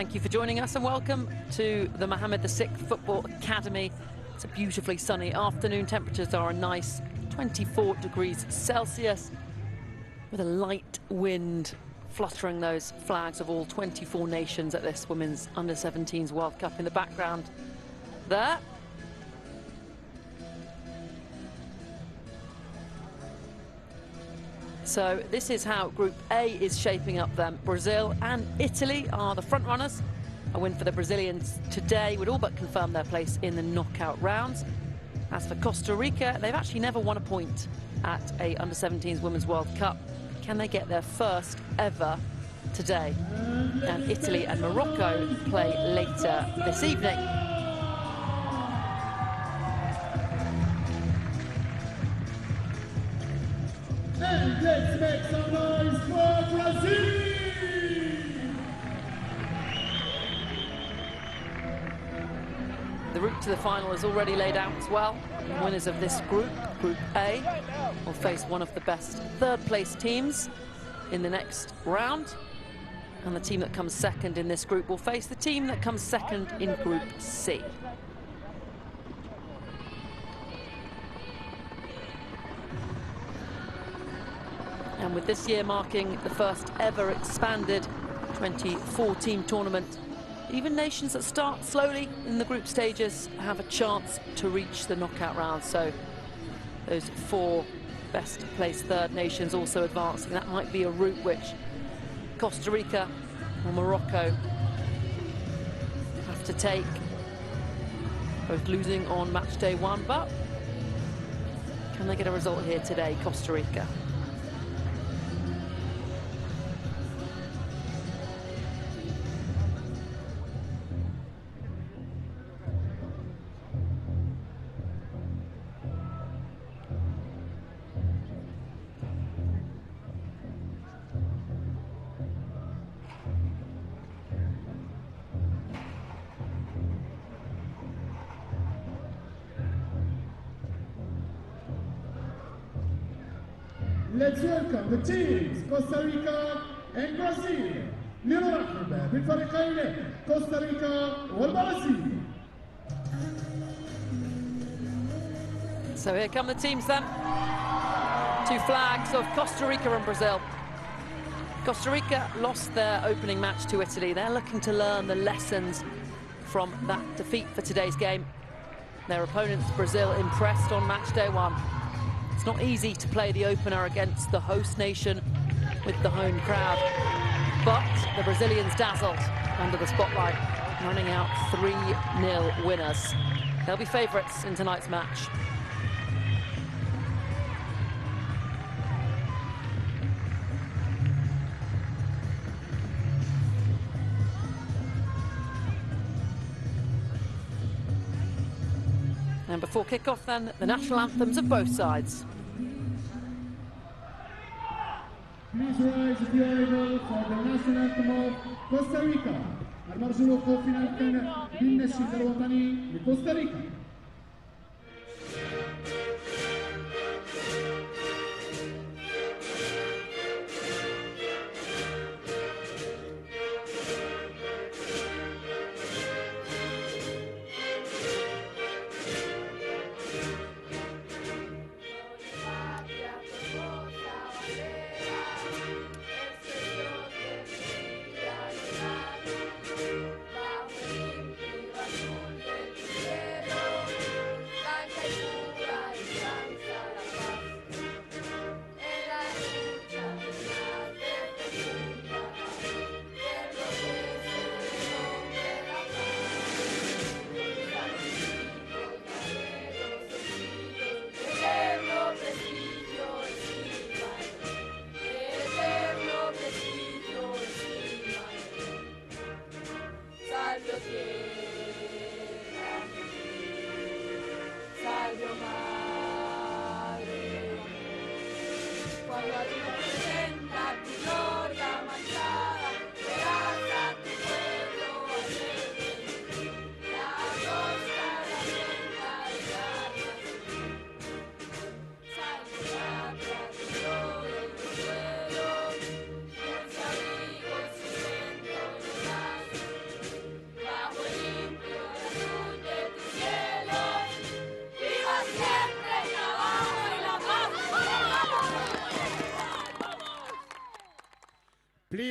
Thank you for joining us and welcome to the Mohammed VI Football Academy. It's a beautifully sunny afternoon. Temperatures are a nice 24 degrees Celsius with a light wind fluttering those flags of all 24 nations at this Women's Under-17s World Cup in the background there. So this is how Group A is shaping up then. Brazil and Italy are the front runners. A win for the Brazilians today would all but confirm their place in the knockout rounds. As for Costa Rica, they've actually never won a point at a Under-17s Women's World Cup. Can they get their first ever today? And Italy and Morocco play later this evening. And let's make some noise for Brazil! The route to the final is already laid out as well. The winners of this group, Group A, will face one of the best third-place teams in the next round. And the team that comes second in this group will face the team that comes second in Group C. And with this year marking the first ever expanded 24-team tournament, even nations that start slowly in the group stages have a chance to reach the knockout round. So those four best placed third nations also advancing. That might be a route which Costa Rica or Morocco have to take, both losing on match day one, but can they get a result here today, Costa Rica? Let's welcome the teams, Costa Rica and Brazil. لنرحب بالفريقين كوستا ريكا والبرازيل. So here come the teams then. Two flags of Costa Rica and Brazil. Costa Rica lost their opening match to Italy. They're looking to learn the lessons from that defeat for today's game. Their opponents, Brazil, impressed on match day one. It's not easy to play the opener against the host nation with the home crowd, but the Brazilians dazzled under the spotlight, running out 3-0 winners. They'll be favourites in tonight's match. And before kickoff then, the national anthems of both sides. Please rise if you are able for the national anthem of Costa Rica. المرجو في الأنثم بالنشيد الوطني لكوستا ريكا.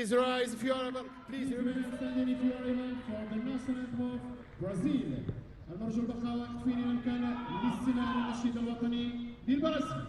Please rise if you are able. Please remain standing if you are able for the national anthem of Brazil. المرجو البقاء واقفين إن كان لاستماع للنشيد الوطني للبرازيل.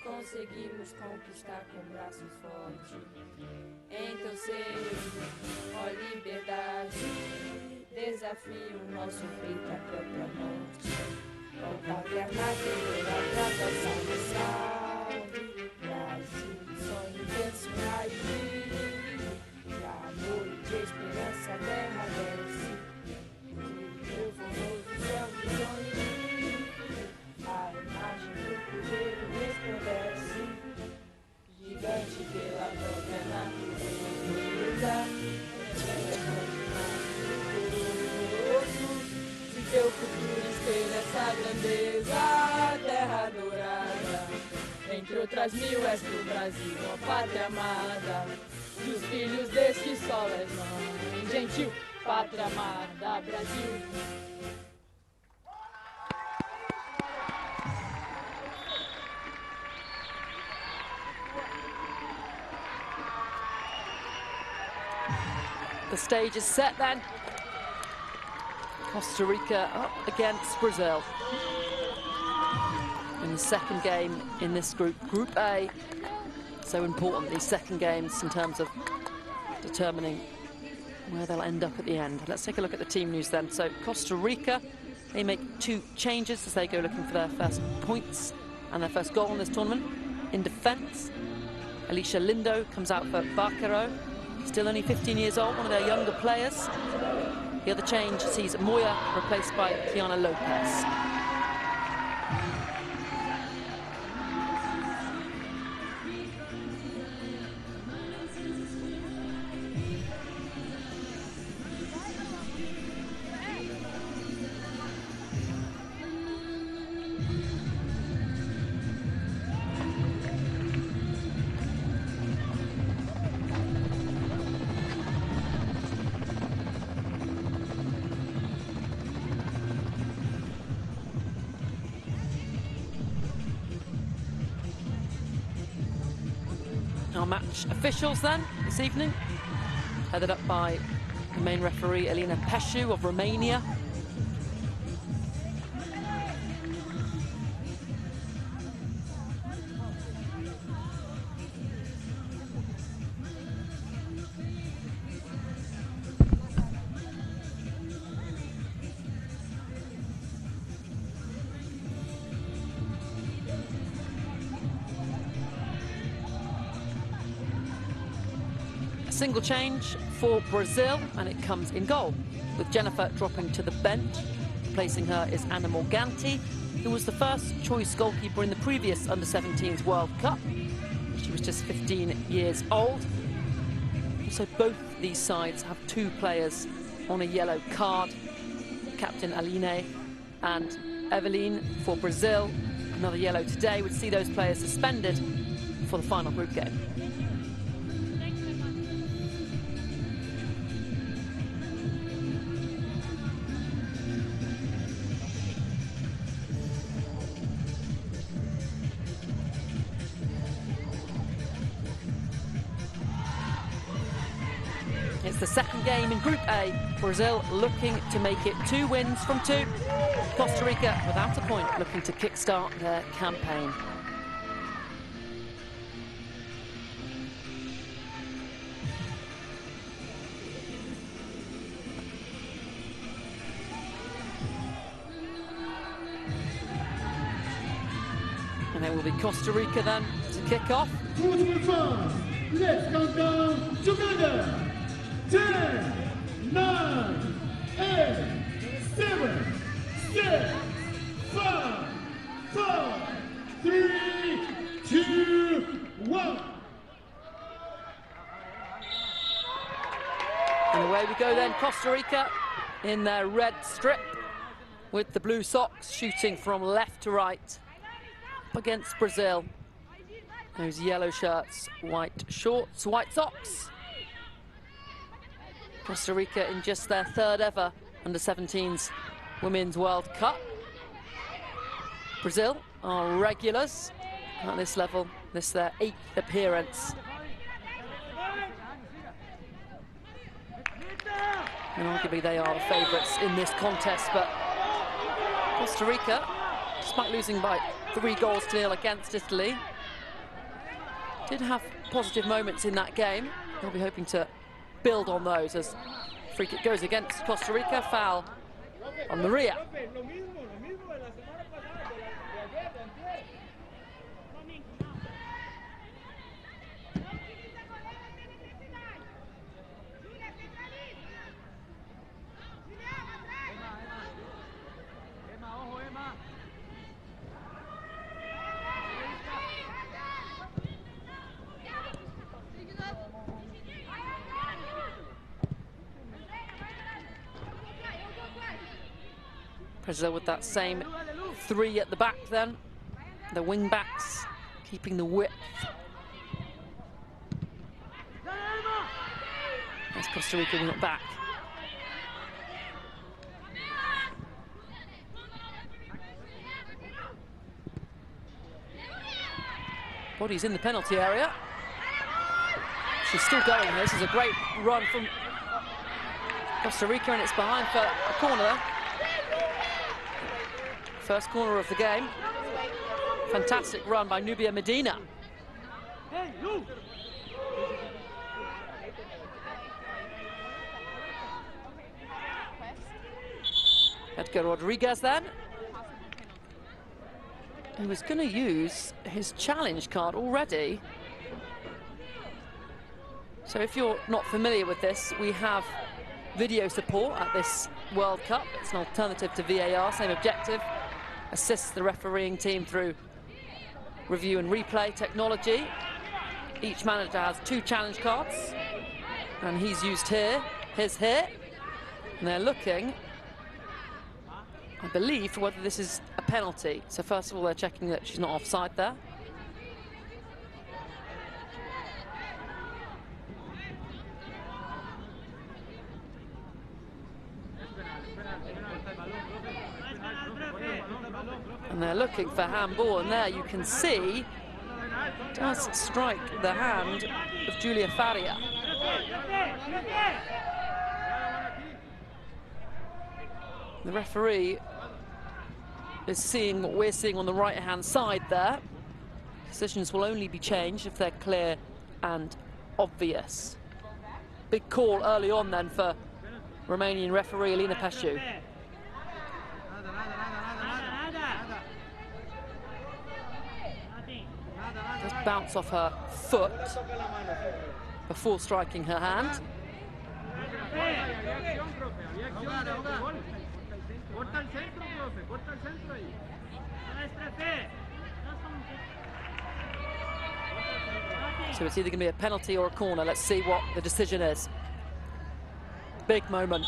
Conseguimos conquistar com braços fortes. Em teu seio, ó liberdade, desafio o nosso peito à própria morte. Ó pátria madeira, atravessar o salve, Brasil, sonho invencível, de amor e de esperança, terra desce, de teu famoso céu do sonho. A imagem do cruzeiro resplandece, gigante pela própria natureza. Se teu futuro espelha essa grandeza, terra dourada, entre outras mil és do Brasil, ó pátria amada, dos filhos deste sol és mãe gentil, pátria amada, Brasil. The stage is set then. Costa Rica up against Brazil in the second game in this group, Group A. So important, these second games, in terms of determining where they'll end up at the end. Let's take a look at the team news then. So Costa Rica, they make 2 changes as they go looking for their first points and their first goal in this tournament. In defence, Alicia Lindo comes out for Barquero. Still only 15 years old, one of their younger players. The other change sees Moya replaced by Kiana Lopez. Our match officials then this evening, headed up by the main referee Elena Peșu of Romania. Single change for Brazil, and it comes in goal, with Jennifer dropping to the bench. Replacing her is Anna Morganti, who was the first choice goalkeeper in the previous Under-17s World Cup. She was just 15 years old. So both these sides have 2 players on a yellow card. Captain Aline and Eveline for Brazil. Another yellow today would see those players suspended for the final group game. It's the second game in Group A. Brazil looking to make it 2 wins from 2. Costa Rica, without a point, looking to kickstart their campaign. And it will be Costa Rica then to kick off. Let's count down together. 10, 9, 8, 7, 6, 5, 4, 3, 2, 1. And away we go then, Costa Rica in their red strip with the blue socks, shooting from left to right up against Brazil. Those yellow shirts, white shorts, white socks. Costa Rica in just their third ever under-17s Women's World Cup. Brazil are regulars at this level. This is their 8th appearance. And arguably they are the favourites in this contest, but Costa Rica, despite losing by 3-0 against Italy, did have positive moments in that game. They'll be hoping to build on those as free kick goes against Costa Rica. Foul on Maria. Brazil with that same 3 at the back then. The wing backs keeping the width. As Costa Rica wing it back. Body's in the penalty area. She's still going here. This is a great run from Costa Rica, and it's behind for a corner. First corner of the game. Fantastic run by Nubia Medina. Edgar Rodriguez then, who was going to use his challenge card already. So if you're not familiar with this, we have video support at this World Cup. It's an alternative to VAR, same objective. Assists the refereeing team through review and replay technology. Each manager has 2 challenge cards, and he's used his here. And they're looking, I believe, for whether this is a penalty. So first of all, they're checking that she's not offside there. And they're looking for handball, and there you can see does strike the hand of Julia Faria. The referee is seeing what we're seeing on the right-hand side there. Decisions will only be changed if they're clear and obvious. Big call early on then for Romanian referee Alina Pesciu. Just bounce off her foot before striking her hand. So it's either going to be a penalty or a corner. Let's see what the decision is. Big moment.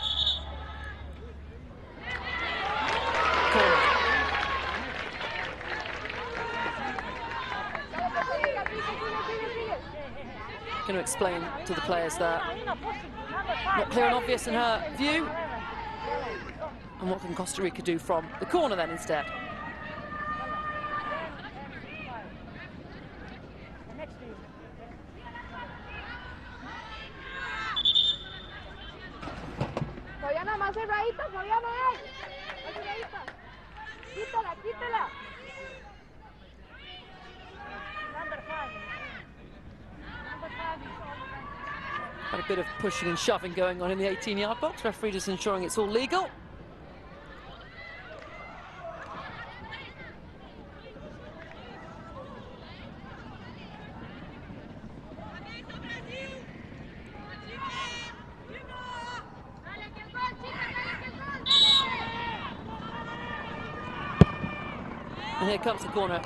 Corner. Going to explain to the players that not clear and obvious in her view. And what can Costa Rica do from the corner then instead? Had a bit of pushing and shoving going on in the 18-yard box. Referee just ensuring it's all legal. And here comes the corner.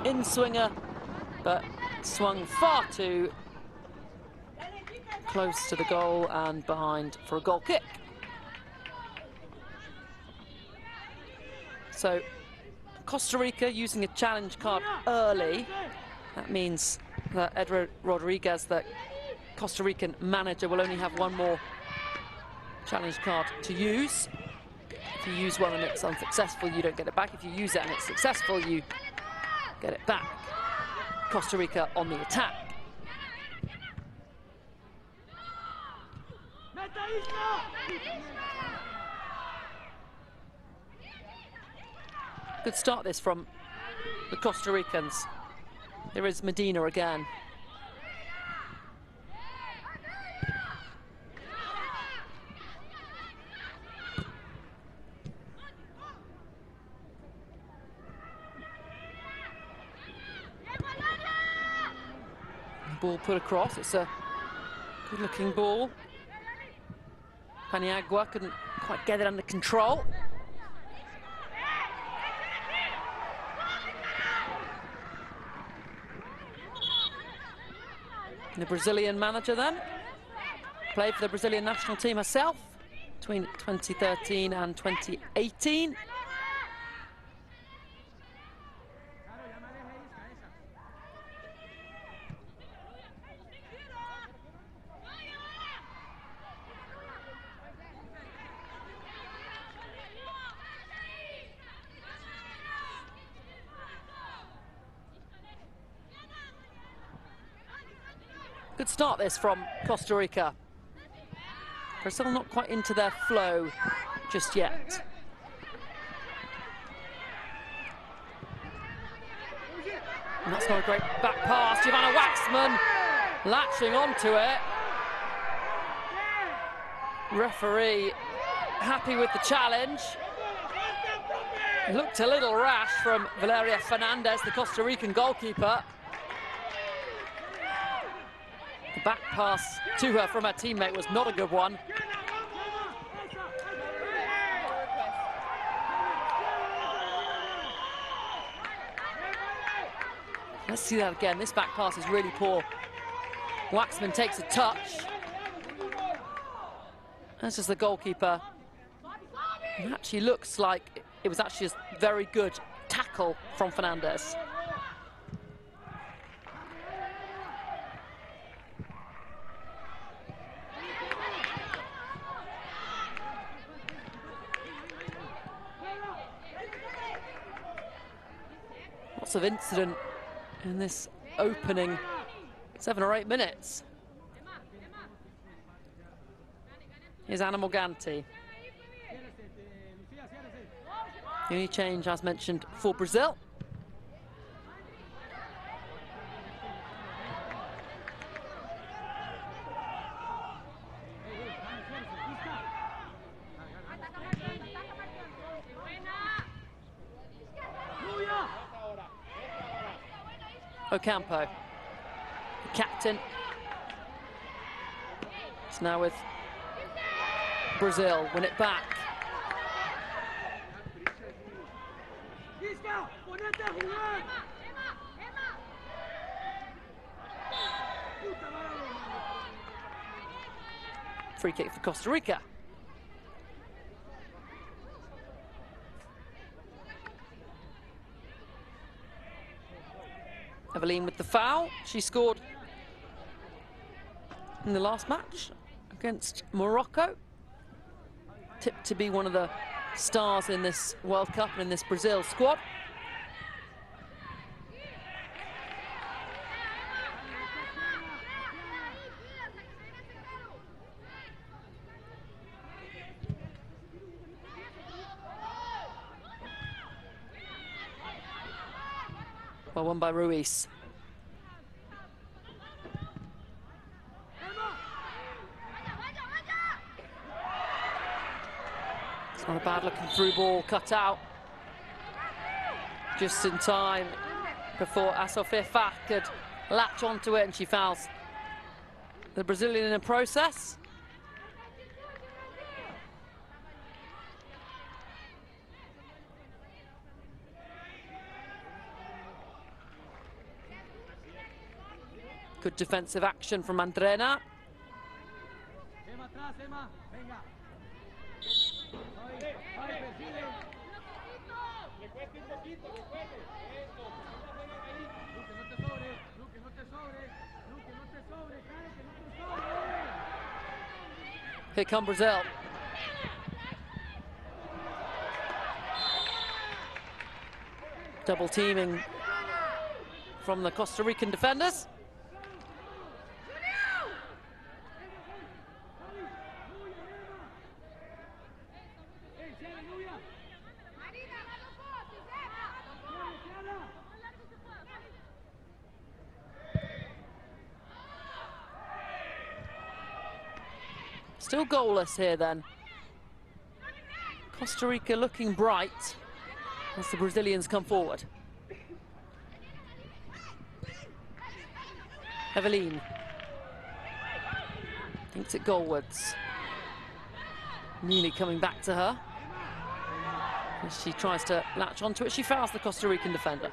In-swinger, but swung far too close to the goal and behind for a goal kick. So Costa Rica using a challenge card early. That means that Edward Rodriguez, the Costa Rican manager, will only have one more challenge card to use. If you use one and it's unsuccessful, you don't get it back. If you use it and it's successful, you get it back. Costa Rica on the attack. Good start this from the Costa Ricans. There is Medina again. Ball put across. It's a good-looking ball. Paniagua couldn't quite get it under control. The Brazilian manager then played for the Brazilian national team herself between 2013 and 2018. Good start this from Costa Rica. Brazil not quite into their flow just yet. And that's not a great back pass. Giovanna Waxman latching onto it. Referee happy with the challenge. Looked a little rash from Valeria Fernandez, the Costa Rican goalkeeper. The back pass to her from her teammate was not a good one. Let's see that again. This back pass is really poor. Waxman takes a touch. That's just the goalkeeper. It actually looks like it was actually a very good tackle from Fernandez. Lots of incident in this opening 7 or 8 minutes. Here's Anna Morganti. The only change, as mentioned, for Brazil. Ocampo, the captain. It's now with Brazil, win it back. Free kick for Costa Rica. Evelyn with the foul. She scored in the last match against Morocco. Tipped to be one of the stars in this World Cup and in this Brazil squad. Well, won by Ruiz. It's not a bad looking through ball, cut out. Just in time before Asofia Fak could latch onto it, and she fouls the Brazilian in the process. Good defensive action from Andrena. Here come Brazil. Double teaming from the Costa Rican defenders. Still goalless here then. Costa Rica looking bright as the Brazilians come forward. Eveline thinks it goalwards. Nearly coming back to her. As she tries to latch onto it, she fouls the Costa Rican defender.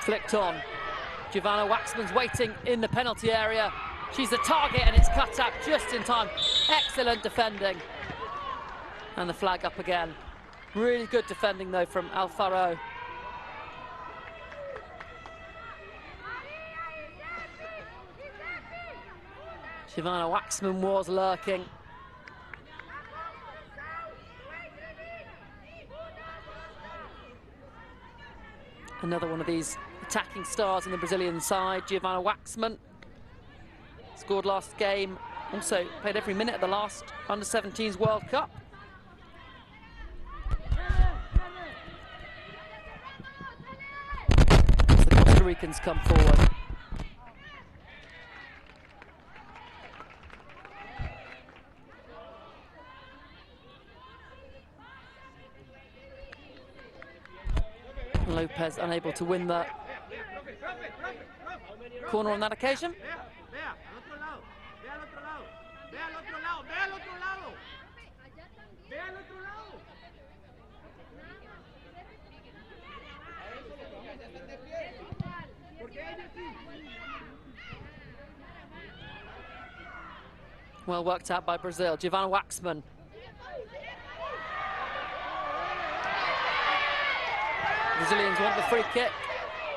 Flicked on. Giovanna Waxman's waiting in the penalty area. She's the target and it's cut out just in time. Excellent defending. And the flag up again. Really good defending though from Alfaro. Giovanna Waxman was lurking. Another one of these attacking stars in the Brazilian side, Giovanna Waxman. Scored last game, also played every minute of the last Under-17s World Cup. As the Costa Ricans come forward. Lopez unable to win the corner on that occasion. Well worked out by Brazil. Giovanna Waxman. Brazilians want the free kick.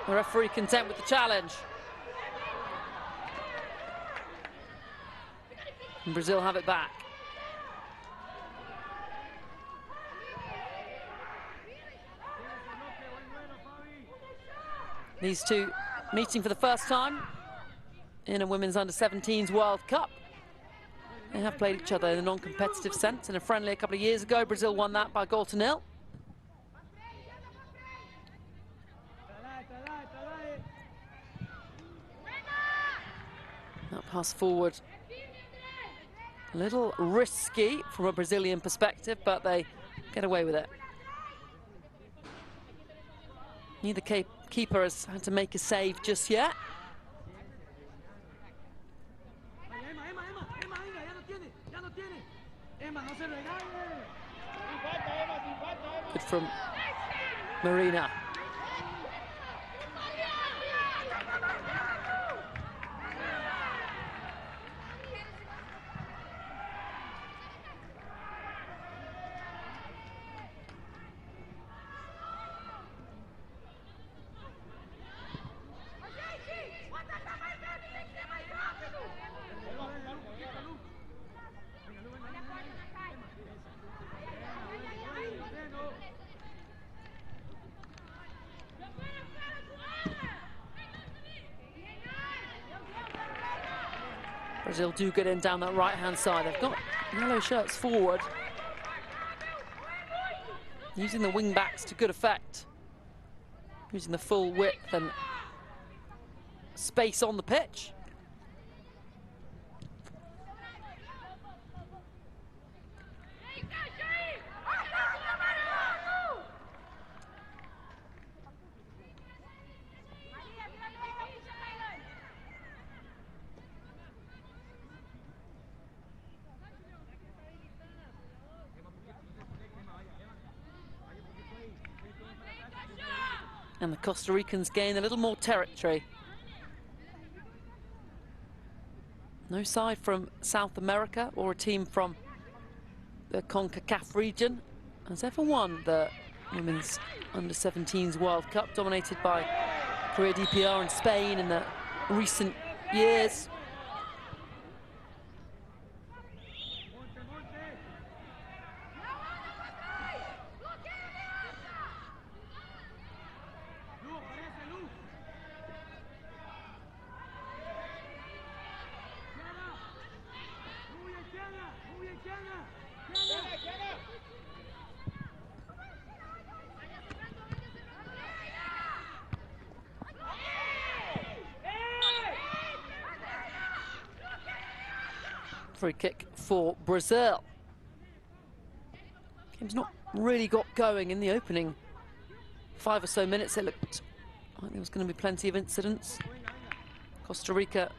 The referee content with the challenge. And Brazil have it back. These two meeting for the first time in a women's Under-17s World Cup. They have played each other in a non-competitive sense in a friendly a couple of years ago. Brazil won that by 1-0. That pass forward, a little risky from a Brazilian perspective, but they get away with it. Neither keeper has had to make a save just yet. Good from Marina. Brazil do get in down that right-hand side. They've got yellow shirts forward. Using the wing backs to good effect. Using the full width and space on the pitch. And the Costa Ricans gain a little more territory. No side from South America or a team from the CONCACAF region has ever won the Women's Under-17s World Cup, dominated by Korea DPR and Spain in the recent years. Free kick for Brazil. Game's not really got going in the opening 5 or so minutes. It looked like there was going to be plenty of incidents. Costa Rica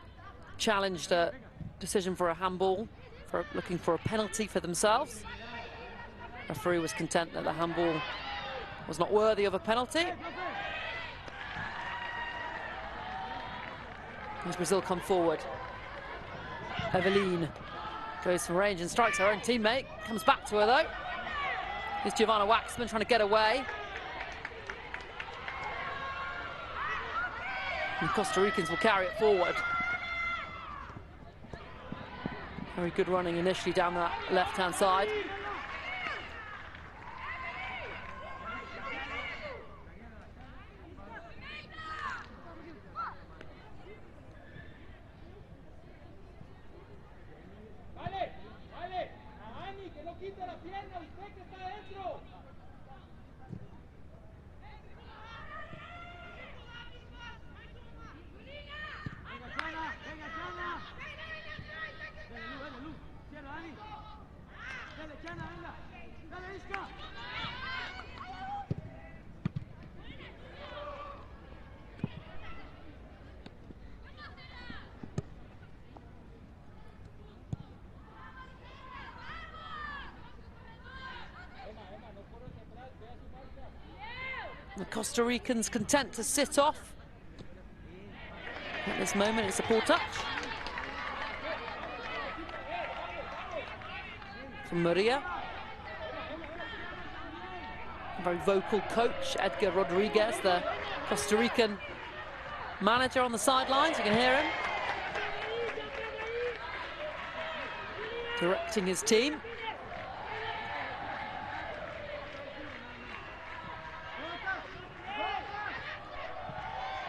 challenged a decision for a handball, looking for a penalty for themselves. The referee was content that the handball was not worthy of a penalty. As Brazil come forward, Eveline goes from range and strikes her own teammate. Comes back to her though. Here's Giovanna Waxman trying to get away. And Costa Ricans will carry it forward. Very good running initially down that left-hand side. The Costa Ricans content to sit off. At this moment, it's a poor touch from Maria. A very vocal coach, Edgar Rodriguez, the Costa Rican manager on the sidelines. You can hear him directing his team.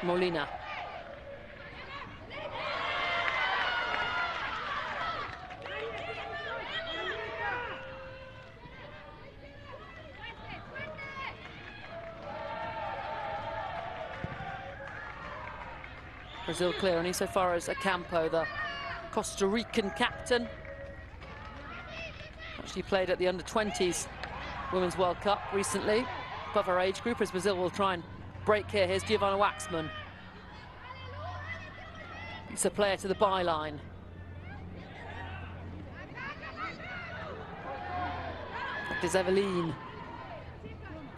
Molina. Brazil clear, and so far as Ocampo, the Costa Rican captain. Actually played at the Under-20s Women's World Cup recently, above her age group, as Brazil will try and break here. Here's Giovanna Waxman. It's a player to the byline. That is Eveline.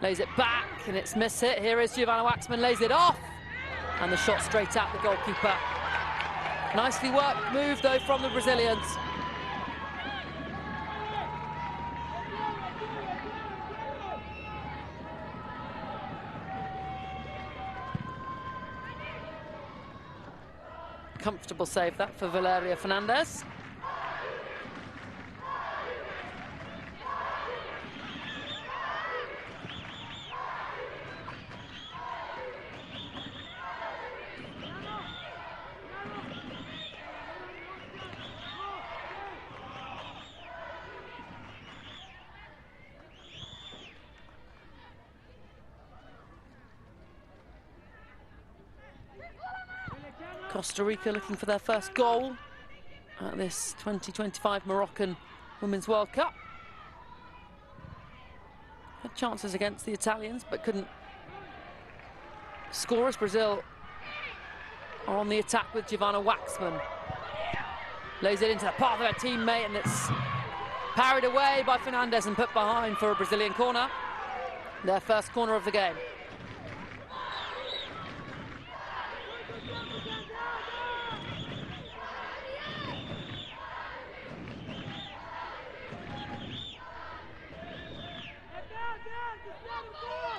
Lays it back, and it's miss hit. Here is Giovanna Waxman, lays it off. And the shot straight at the goalkeeper. Nicely worked move, though, from the Brazilians. Comfortable save that for Valeria Fernandez. Costa Rica looking for their first goal at this 2025 Moroccan Women's World Cup. Had chances against the Italians, but couldn't score as Brazil are on the attack with Giovanna Waxman. Lays it into the path of her teammate, and it's parried away by Fernandez and put behind for a Brazilian corner. Their first corner of the game.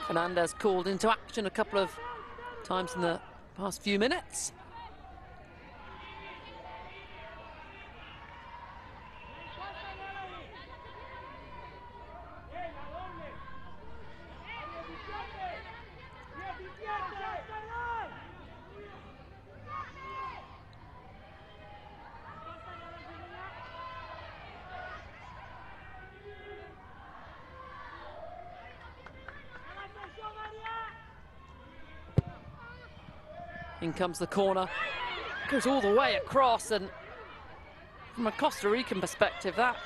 Fernandez called into action a couple of times in the past few minutes. In comes the corner, goes all the way across, and from a Costa Rican perspective, that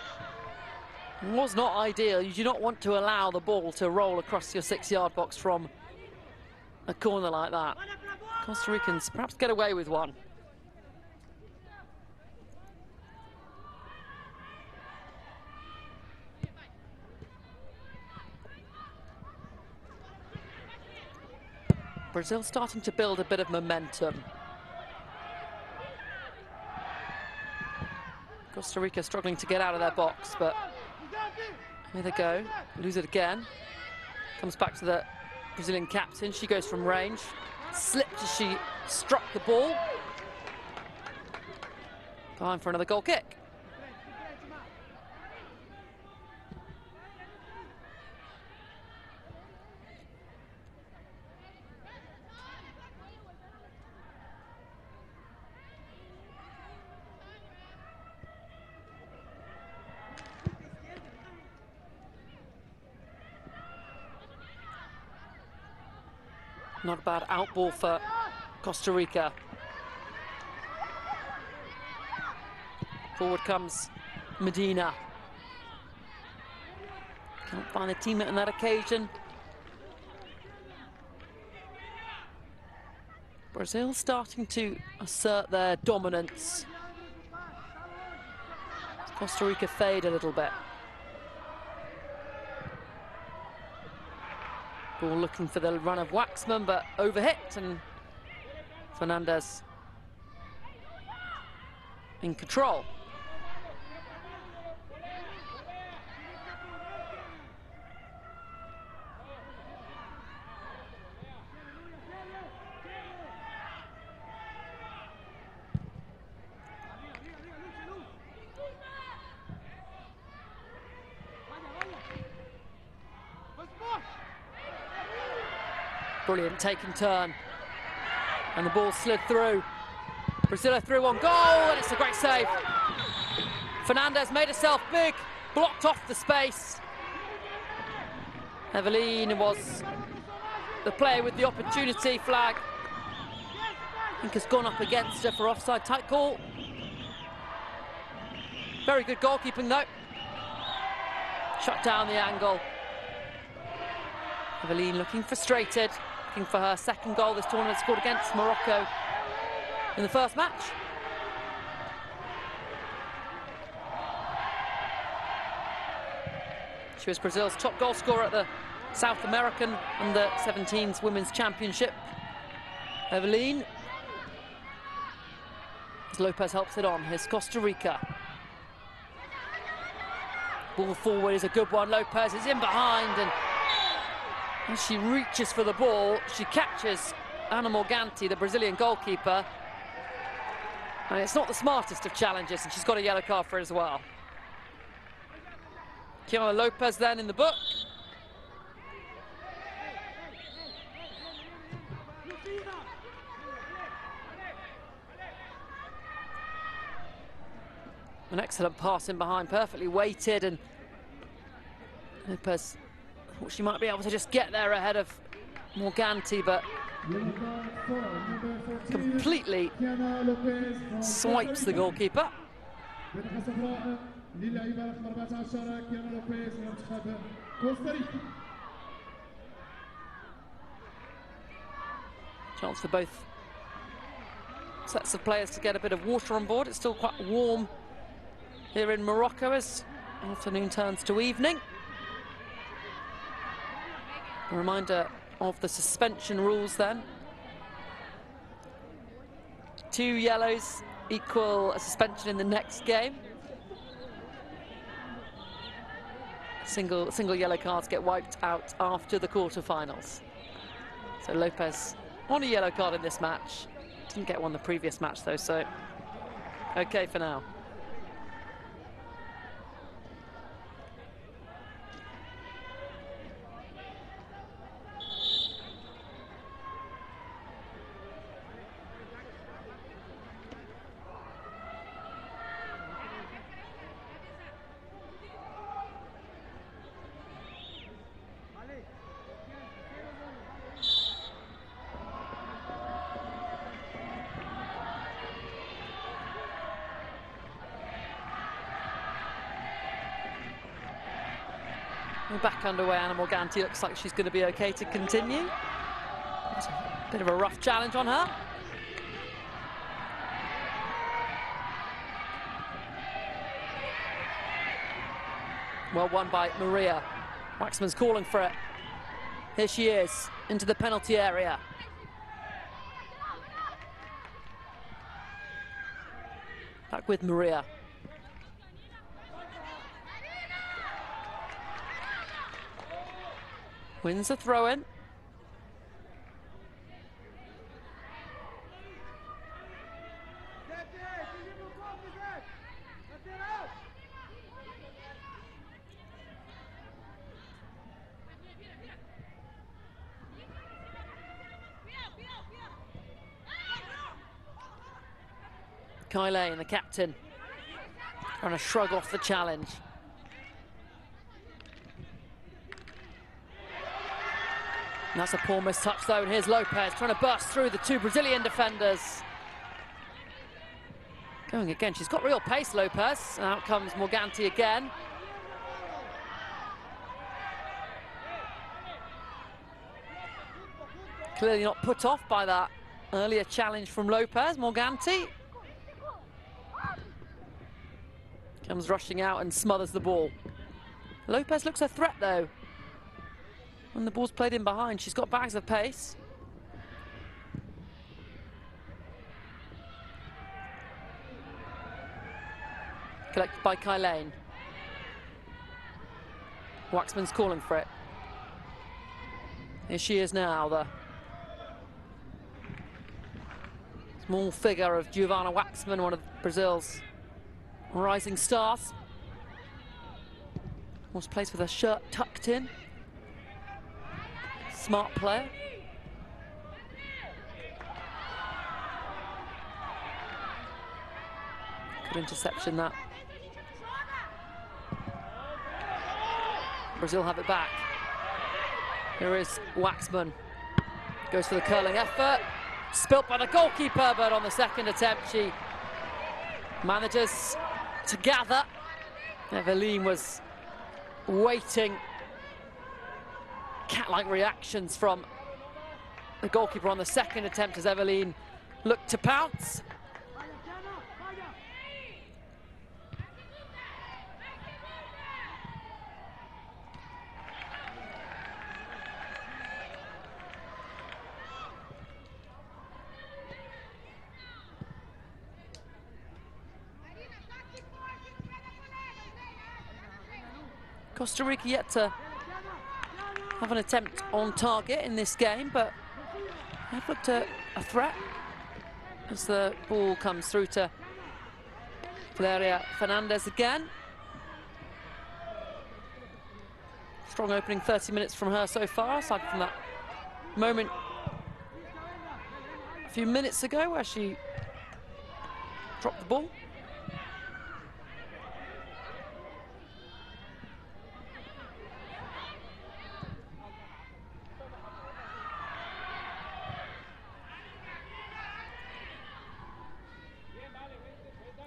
was not ideal. You do not want to allow the ball to roll across your 6-yard box from a corner like that. Costa Ricans perhaps get away with one. Brazil starting to build a bit of momentum. Costa Rica struggling to get out of their box, but here they go. Lose it again. Comes back to the Brazilian captain. She goes from range. Slipped as she struck the ball. Time for another goal kick. Not a bad out ball for Costa Rica. Forward comes Medina. Can't find a teammate on that occasion. Brazil starting to assert their dominance. Costa Rica fade a little bit. Ball looking for the run of Waxman, but overhit, and Fernandez in control. Brilliant take and turn, and the ball slid through. Brazil through on goal, and it's a great save. Fernandez made herself big, blocked off the space. Eveline was the player with the opportunity. Flag, I think, has gone up against her for offside. Tight call. Very good goalkeeping though. Shut down the angle. Eveline looking frustrated. Looking for her second goal this tournament, scored against Morocco in the first match. She was Brazil's top goal scorer at the South American Under-17s Women's Championship. Eveline. As Lopez helps it on, here's Costa Rica. Ball forward is a good one. Lopez is in behind, and as she reaches for the ball, she catches Ana Morganti, the Brazilian goalkeeper. And it's not the smartest of challenges, and she's got a yellow card for it as well. Kiana Lopez then in the book. An excellent pass in behind, perfectly weighted, and Lopez thought she might be able to just get there ahead of Morganti, but completely swipes the goalkeeper. Chance for both sets of players to get a bit of water on board. It's still quite warm here in Morocco as afternoon turns to evening. A reminder of the suspension rules then. 2 yellows equal a suspension in the next game. Single yellow cards get wiped out after the quarterfinals. So Lopez on a yellow card in this match. Didn't get one the previous match though, so okay for now. We're back underway. Anna Morganti looks like she's going to be okay to continue. That's a bit of a rough challenge on her. Well won by Maria. Waxman's calling for it. Here she is, into the penalty area. Back with Maria. Wins the throw-in. Kyle, the captain, trying to shrug off the challenge. And that's a poor mistouch though, and here's Lopez trying to burst through the 2 Brazilian defenders. Going again, she's got real pace, Lopez. And out comes Morganti again. Clearly not put off by that earlier challenge from Lopez. Morganti comes rushing out and smothers the ball. Lopez looks a threat though. When the ball's played in behind, she's got bags of pace. Collected by Kyle. Waxman's calling for it. Here she is now, the small figure of Giovanna Waxman, one of Brazil's rising stars. Was placed with her shirt tucked in. Smart player. Good interception that. Brazil have it back. Here is Waxman. Goes for the curling effort. Spilt by the goalkeeper, but on the second attempt she manages to gather. Eveline was waiting. Cat-like reactions from the goalkeeper on the second attempt as Eveline looked to pounce. Costa Rica yet to have an attempt on target in this game, but they've looked at a threat as the ball comes through to Valeria Fernandez again. Strong opening 30 minutes from her so far, aside from that moment a few minutes ago where she dropped the ball.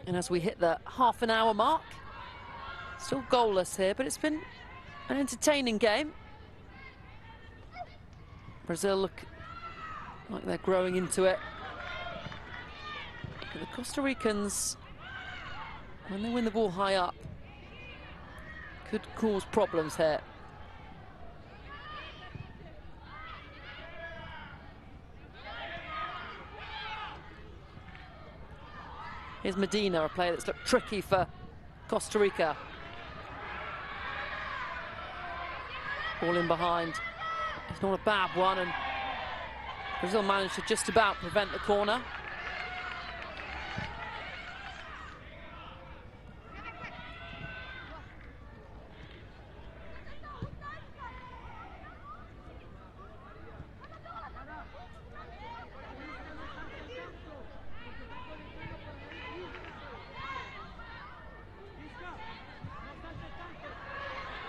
And as we hit the half-an-hour mark, still goalless here, but it's been an entertaining game. Brazil look like they're growing into it. But the Costa Ricans, when they win the ball high up, could cause problems here. Here's Medina, a player that's looked tricky for Costa Rica. Ball in behind. It's not a bad one, and Brazil managed to just about prevent the corner.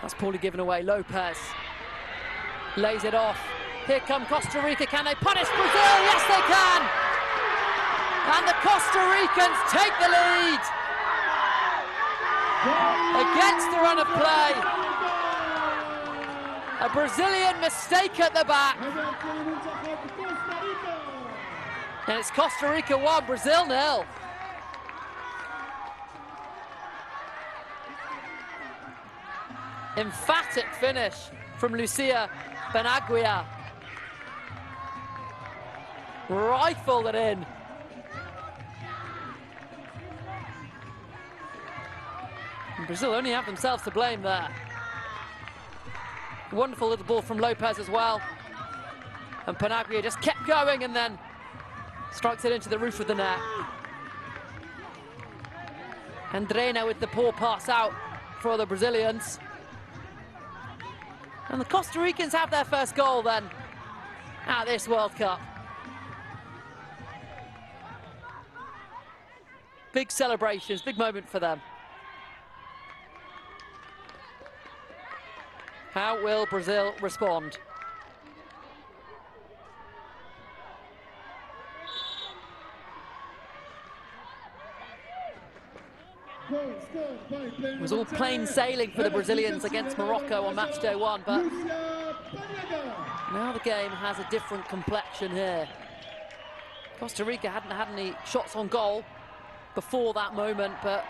That's poorly given away. Lopez lays it off. Here come Costa Rica. Can they punish Brazil? Yes, they can! And the Costa Ricans take the lead against the run of play. A Brazilian mistake at the back. And it's Costa Rica 1, Brazil 0. Emphatic finish from Lucia Benaguia. Rifled it in. And Brazil only have themselves to blame there. Wonderful little ball from Lopez as well. And Benaguia just kept going and then strikes it into the roof of the net. Andrena with the poor pass out for the Brazilians. And the Costa Ricans have their first goal then at this World Cup. Big celebrations, big moment for them. How will Brazil respond? It was all plain sailing for the Brazilians against Morocco on match day 1, but now the game has a different complexion here. Costa Rica hadn't had any shots on goal before that moment, but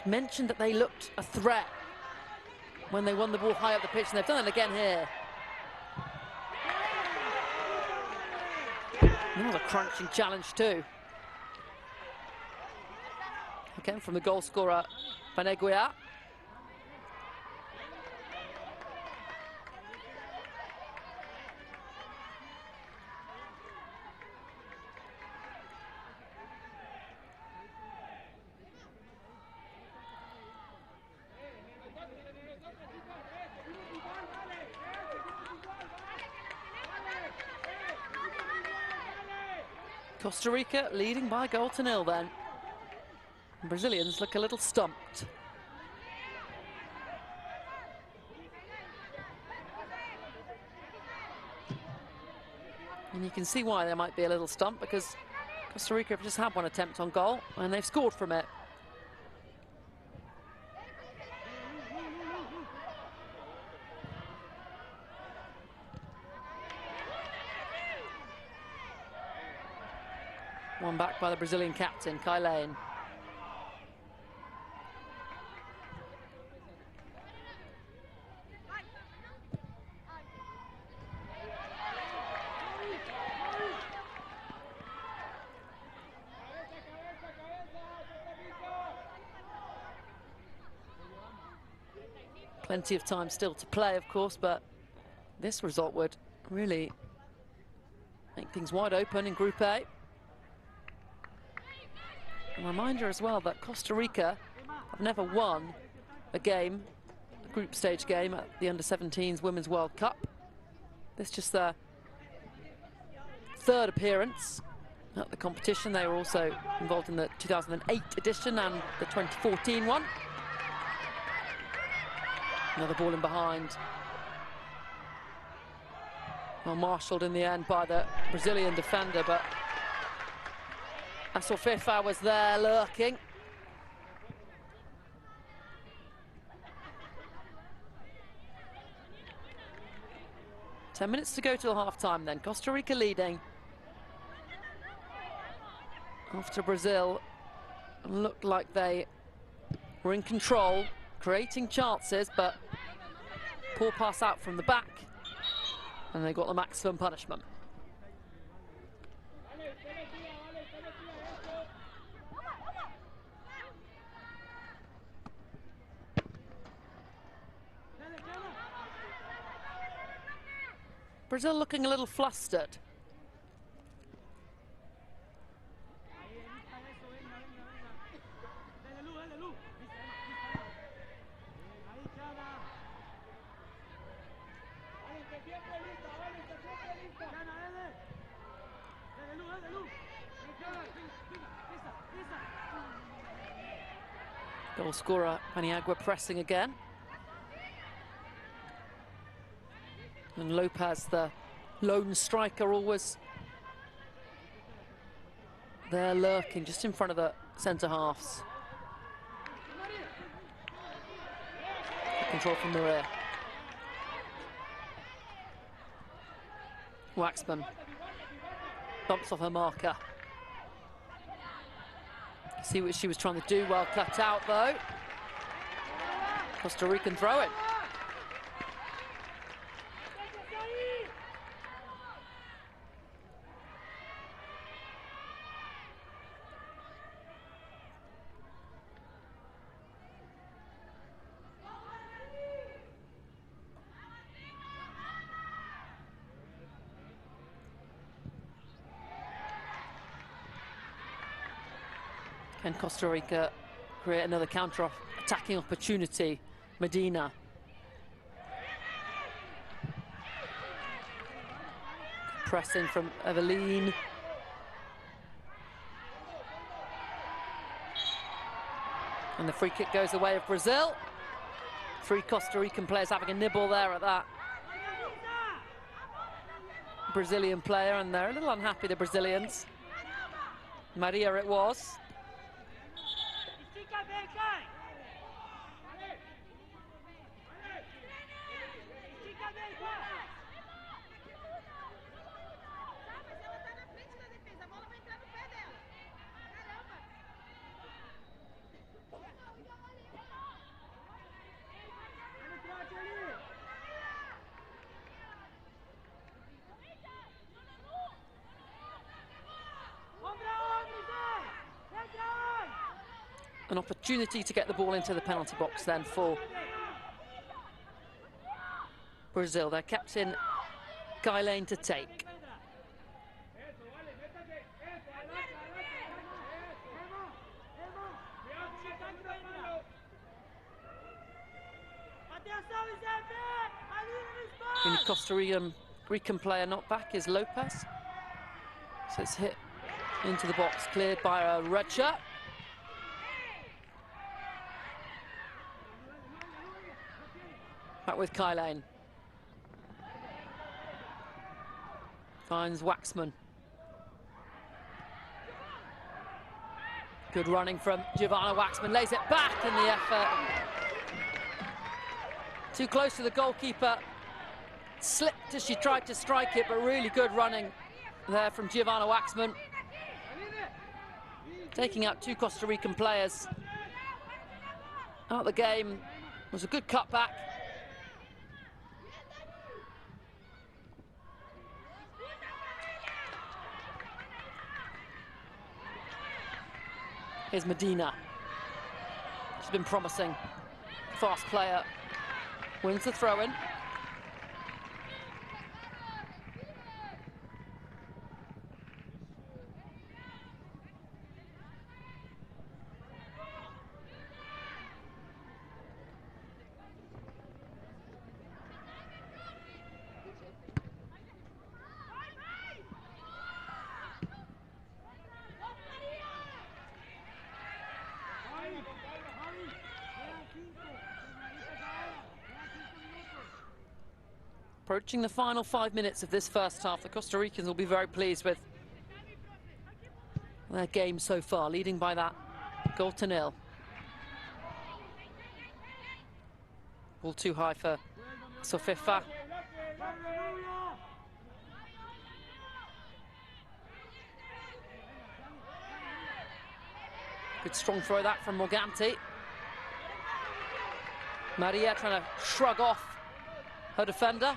mentioned that they looked a threat when they won the ball high up the pitch, and they've done it again here. Another crunching challenge too. Again from the goal scorer, Benaguia. Costa Rica leading by 1-0 then. Brazilians look a little stumped. And you can see why they might be a little stumped, because Costa Rica have just had one attempt on goal and they've scored from it. One back by the Brazilian captain, Kai Lane. Plenty of time still to play, of course, but this result would really make things wide open in Group A. A reminder as well that Costa Rica have never won a game, a group stage game at the Under-17s Women's World Cup. This is just their third appearance at the competition. They were also involved in the 2008 edition and the 2014 one. Another ball in behind. Well marshalled in the end by the Brazilian defender, but I saw FIFA was there lurking. Ten minutes to go till half-time then. Costa Rica leading. After Brazil looked like they were in control, creating chances, but poor pass out from the back, and they got the maximum punishment. Brazil looking a little flustered. Goal scorer Paniagua pressing again. And Lopez, the lone striker, always there lurking just in front of the centre halves. Control from the rear. Waxman bumps off her marker. See what she was trying to do, well cut out though. Costa Rican throw-in. Can Costa Rica create another counter-attacking opportunity? Medina. Pressing from Evelyn. And the free kick goes the way of Brazil. Three Costa Rican players having a nibble there at that Brazilian player, and they're a little unhappy, the Brazilians. Maria it was. An opportunity to get the ball into the penalty box then for Brazil. Their captain, Kylane, to take. The Costa Rican player not back is Lopez. So it's hit into the box, cleared by a red shirt. Back with Kylane. Finds Waxman. Good running from Giovanna Waxman, lays it back in the effort. Too close to the goalkeeper. Slipped as she tried to strike it, but really good running there from Giovanna Waxman. Taking out two Costa Rican players out of the game. Was a good cutback. Here's Medina. She's been promising. Fast player. Wins the throw-in. Approaching the final 5 minutes of this first half, the Costa Ricans will be very pleased with their game so far, leading by that goal to nil. Ball too high for Sofifa. Good strong throw that from Morganti. Maria trying to shrug off her defender.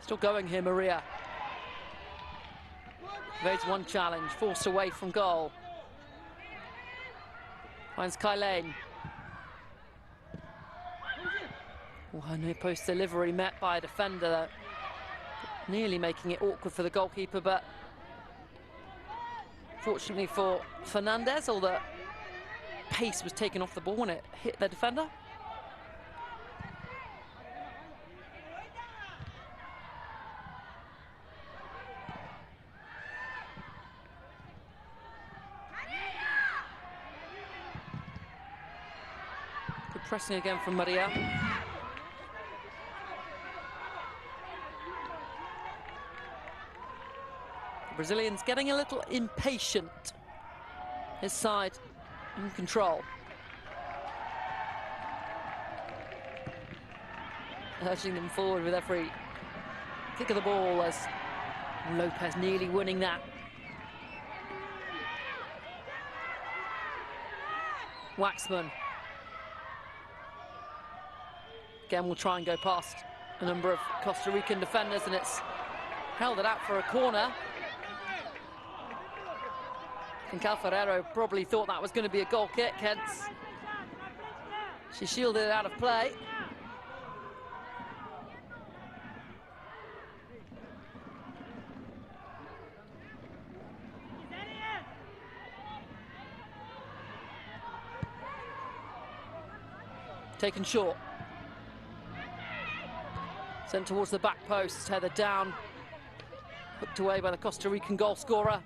Still going here, Maria. Evades one challenge, forced away from goal. Finds Kylane. Well, her near post delivery met by a defender, nearly making it awkward for the goalkeeper, but fortunately for Fernandez, all the pace was taken off the ball when it hit the defender. Good pressing again from Maria. Brazilians getting a little impatient. His side in control. Urging them forward with every kick of the ball as Lopez nearly winning that. Waxman. Again, will try and go past a number of Costa Rican defenders, and it's held it out for a corner. I think Alfarero probably thought that was going to be a goal kick, hence she shielded it out of play. Taken short. Sent towards the back post, headed down. Hooked away by the Costa Rican goal scorer.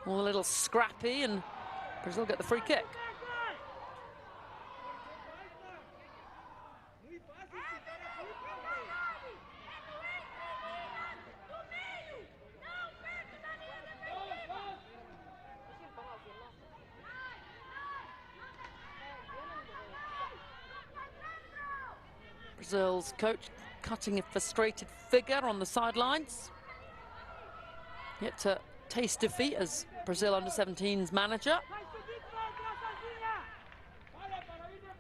All a little scrappy, and Brazil get the free kick. Brazil's coach cutting a frustrated figure on the sidelines. Yet to taste defeat as Brazil under-17's manager.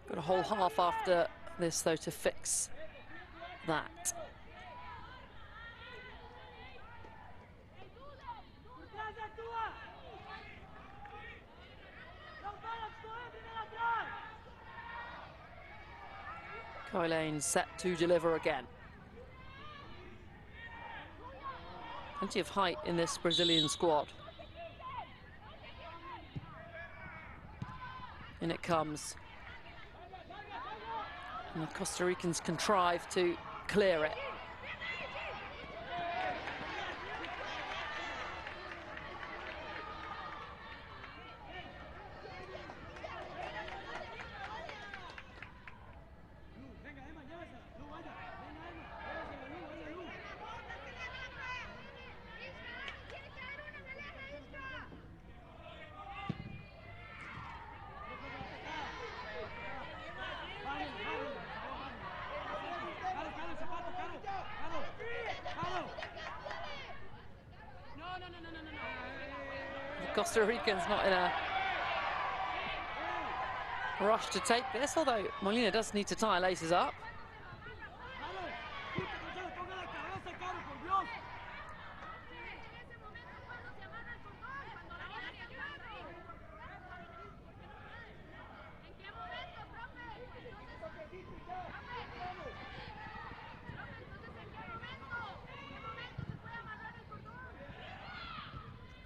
Got a whole half after this, though, to fix that. Kylane set to deliver again. Plenty of height in this Brazilian squad. In it comes. And the Costa Ricans contrive to clear it. Costa Ricans not in a rush to take this, although Molina does need to tie laces up.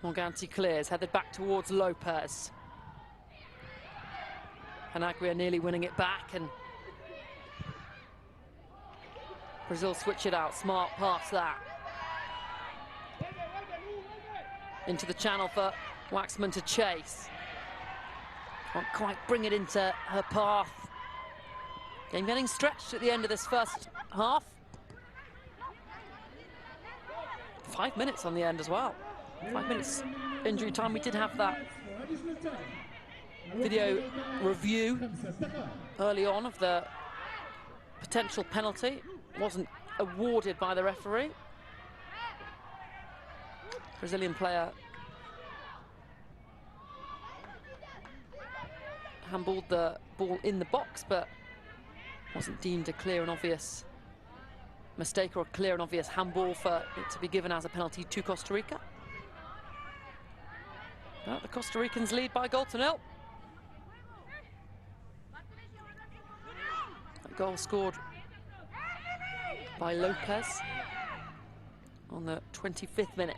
Morganti clears, headed back towards Lopez. Panagua nearly winning it back, and Brazil switch it out. Smart pass that. Into the channel for Waxman to chase. Can't quite bring it into her path. Game getting stretched at the end of this first half. 5 minutes on the end as well. 5 minutes injury time. We did have that video review early on of the potential penalty. Wasn't awarded by the referee. Brazilian player handballed the ball in the box, but wasn't deemed a clear and obvious mistake or a clear and obvious handball for it to be given as a penalty to Costa Rica. But the Costa Ricans lead by 1-0. A goal scored by Lopez on the 25th minute.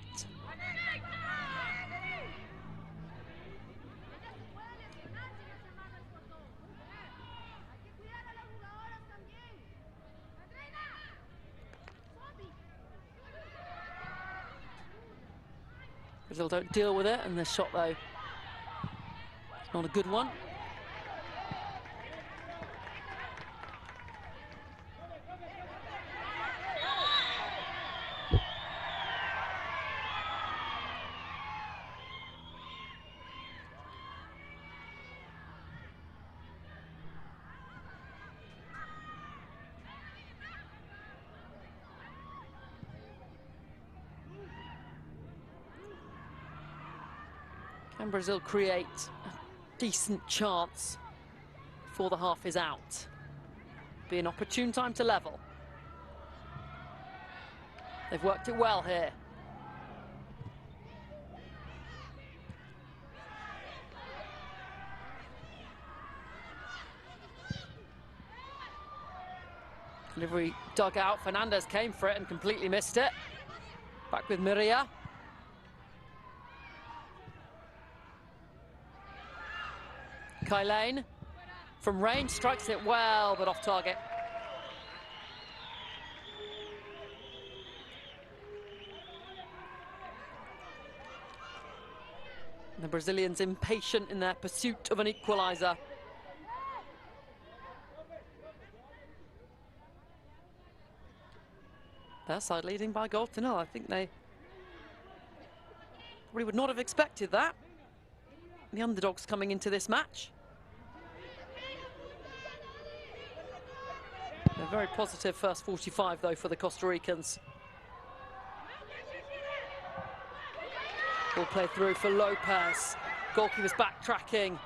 Brazil don't deal with it, and the shot, though, not a good one. Can Brazil create a decent chance before the half is out? Be an opportune time to level. They've worked it well here. Delivery dug out. Fernandez came for it and completely missed it. Back with Miria. Kailane from range strikes it well, but off target. The Brazilians impatient in their pursuit of an equalizer. Their side leading by 1-0. I think they probably would not have expected that. The underdogs coming into this match. A very positive first 45, though, for the Costa Ricans. Ball play through for Lopez. Goalkeeper's backtracking,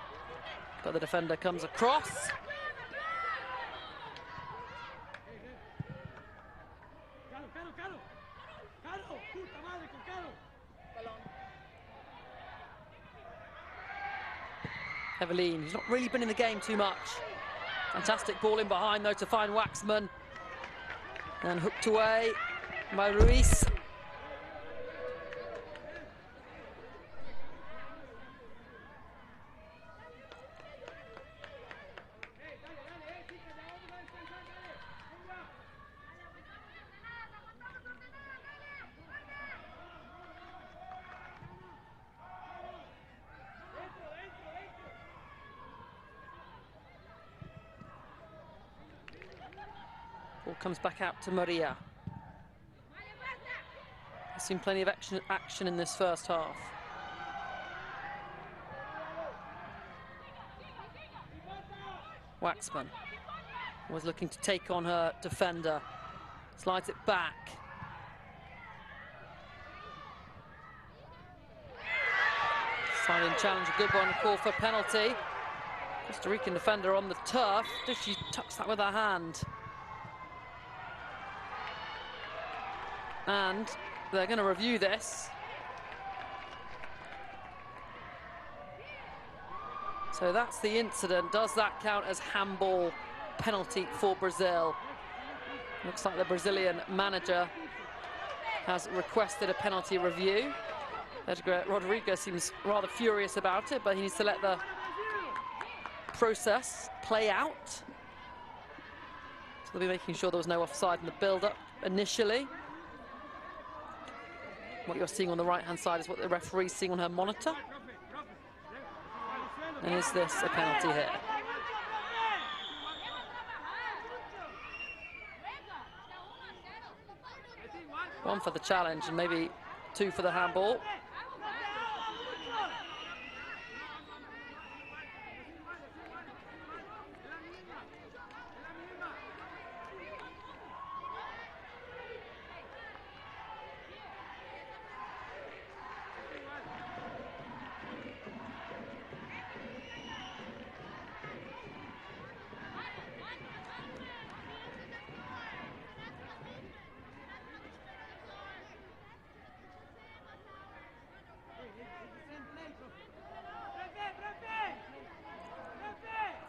but the defender comes across. Evelyn, he's not really been in the game too much. Fantastic ball in behind, though, to find Waxman. And hooked away by Ruiz. Ball comes back out to Maria. I've seen plenty of action in this first half. Waxman was looking to take on her defender. Slides it back. Silent challenge, a good one, call for penalty. Costa Rican defender on the turf. Does she touch that with her hand? And they're going to review this. So that's the incident. Does that count as handball penalty for Brazil? Looks like the Brazilian manager has requested a penalty review. Edgar Rodriguez seems rather furious about it, but he needs to let the process play out. So they'll be making sure there was no offside in the build-up initially. What you're seeing on the right-hand side is what the referee's seeing on her monitor. And is this a penalty here? 1 for the challenge and maybe 2 for the handball.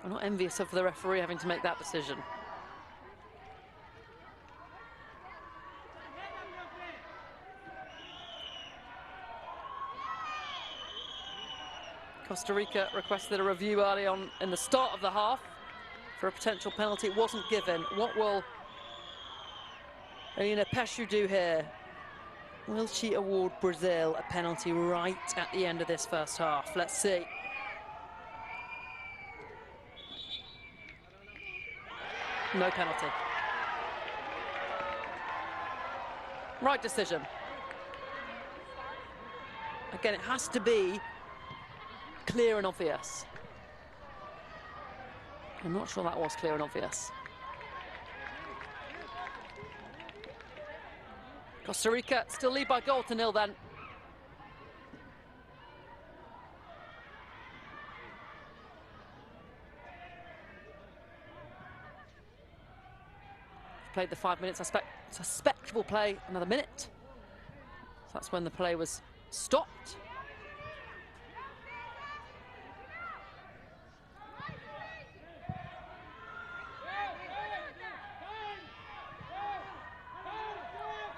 I'm not envious of the referee having to make that decision. Costa Rica requested a review early on in the start of the half for a potential penalty. It wasn't given. What will Elena Peshu do here? Will she award Brazil a penalty right at the end of this first half? Let's see. No penalty. Right decision. Again, it has to be clear and obvious. I'm not sure that was clear and obvious. Costa Rica still lead by goal to 0 then. Played the 5 minutes. I suspect we'll play another minute. So that's when the play was stopped.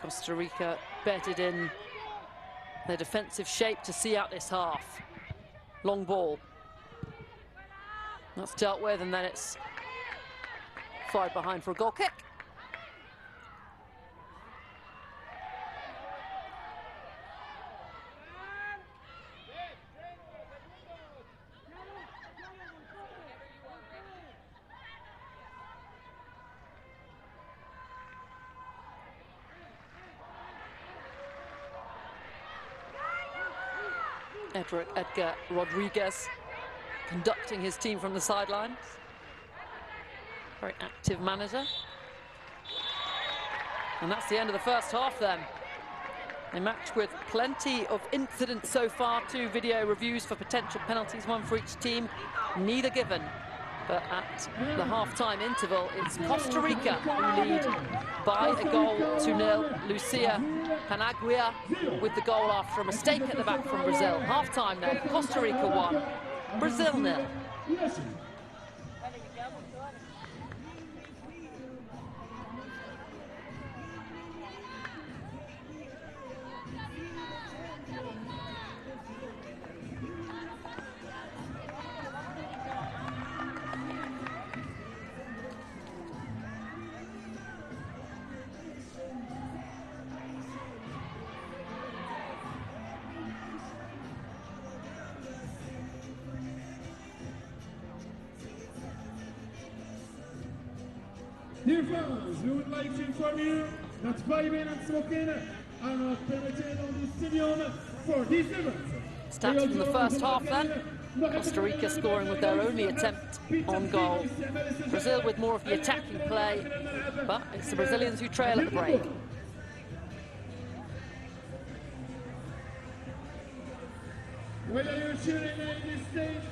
Costa Rica bedded in their defensive shape to see out this half. Long ball. That's dealt with, and then it's fired behind for a goal kick. Edgar Rodriguez conducting his team from the sidelines. Very active manager. And that's the end of the first half then. A match with plenty of incidents so far. 2 video reviews for potential penalties, 1 for each team, neither given. But at the half-time interval, it's Costa Rica who lead by a goal to 0. Lucia Panaguia with the goal after a mistake at the back from Brazil. Half-time then, Costa Rica 1, Brazil 0. Dear fans, we would like to inform you that vibing and smoking are not permitted on the stadium for this event. Stats from the first half then. Costa Rica scoring with their only attempt on goal. Brazil with more of the attacking play, but it's the Brazilians who trail at the break. Whether you're cheering at this stage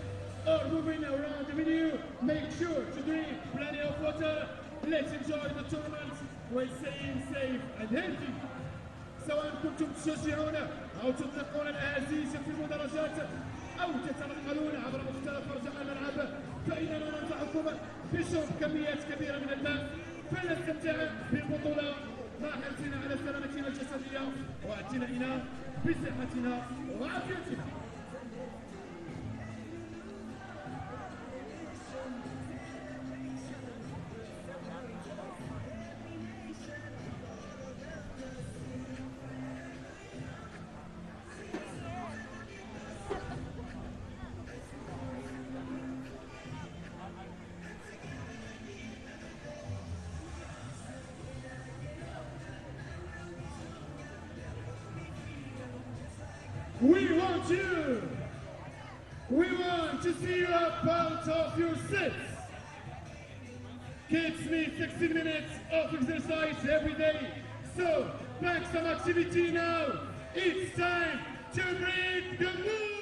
or moving around the venue, make sure to drink plenty of water. Let's enjoy the tournament while staying safe and healthy. سواء كنتم تشجعون أو تطلقون الأهازيج في المدرجات أو تتنقلون عبر مختلف أرجاء الملعب، فإننا ننصحكم بشرب كميات كبيرة من الماء فلنستمتع بالبطولة مع حرصنا على سلامتنا الجسدية واعتنائنا بصحتنا وعافيتنا. We want you. We want to see you up out of your seats. Kids need 16 minutes of exercise every day. So, pack some activity now. It's time to break the mood.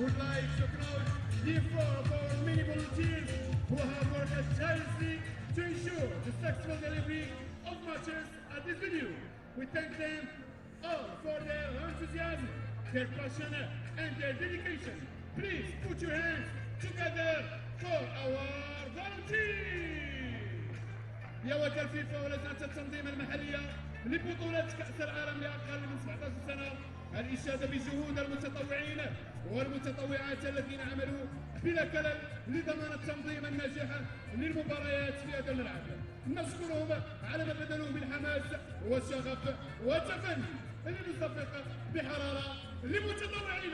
would like to acknowledge the effort of our many volunteers who have worked tirelessly to ensure the successful delivery of matches at this venue. We thank them all for their enthusiasm, their passion, and their dedication. Please put your hands together for our volunteers. يود الفيفا ولجنة التنظيم المحلية لبطولة كأس العالم لأقل من 17 سنة الإشادة بجهود المتطوعين والمتطوعات الذين عملوا بلا كلل لضمان التنظيم الناجح للمباريات في هذا الملعب. نشكرهم على ما بذلوه بالحماس والشغف والتفاني لنصفق بحرارة لمتطوعين.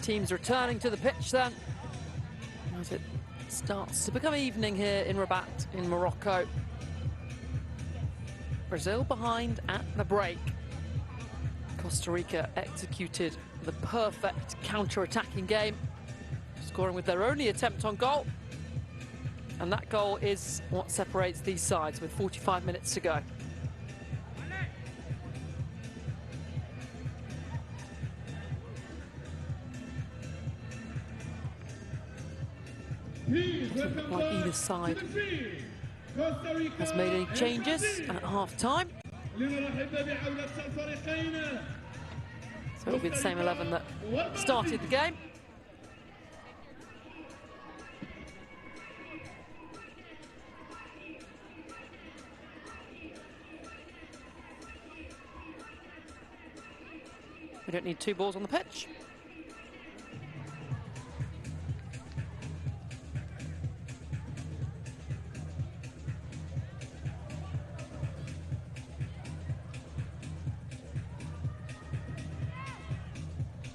Teams returning to the pitch then as it starts to become evening here in Rabat in Morocco. Brazil behind at the break. Costa Rica executed the perfect counter-attacking game, scoring with their only attempt on goal. And that goal is what separates these sides with 45 minutes to go. Doesn't look like either side has made any changes at half-time. So it'll be the same 11 that started the game. We don't need two balls on the pitch.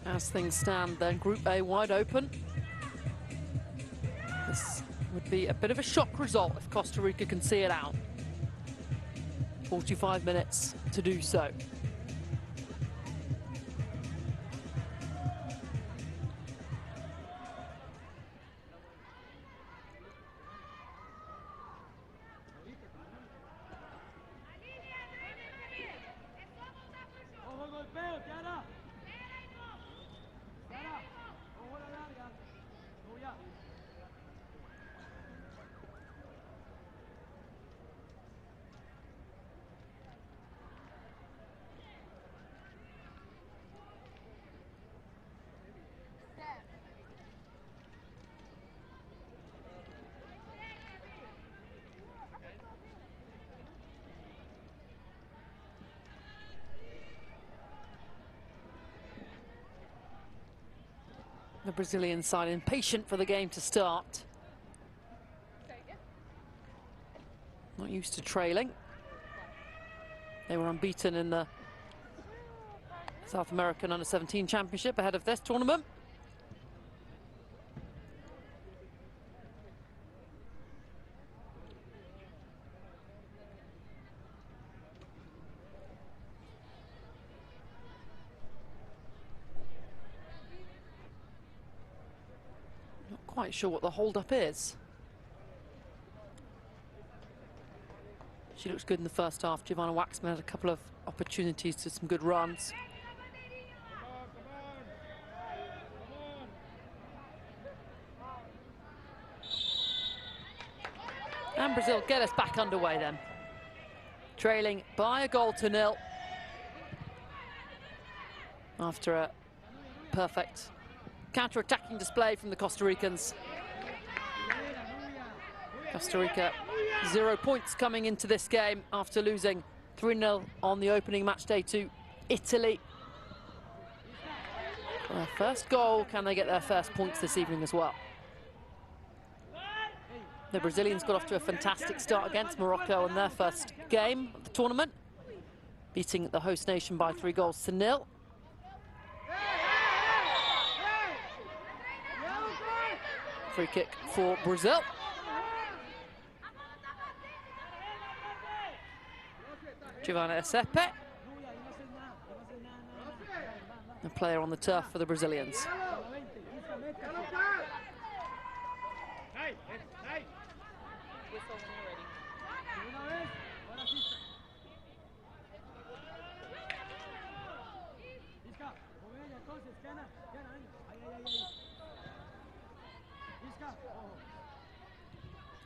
As things stand, then Group A wide open. This would be a bit of a shock result if Costa Rica can see it out. 45 minutes to do so. The Brazilian side impatient for the game to start. Not used to trailing. They were unbeaten in the South American Under-17 Championship ahead of this tournament. Quite sure what the hold-up is. She looks good in the first half. Giovanna Waxman had a couple of opportunities to some good runs. And Brazil get us back underway then. Trailing by a goal to nil. After a perfect counter-attacking display from the Costa Ricans. Costa Rica 0 points coming into this game after losing 3-0 on the opening match day to Italy. For their first goal, can they get their first points this evening as well? The Brazilians got off to a fantastic start against Morocco in their first game of the tournament, beating the host nation by 3-0. Free kick for Brazil. Giovanna Esepe, a player on the turf for the Brazilians.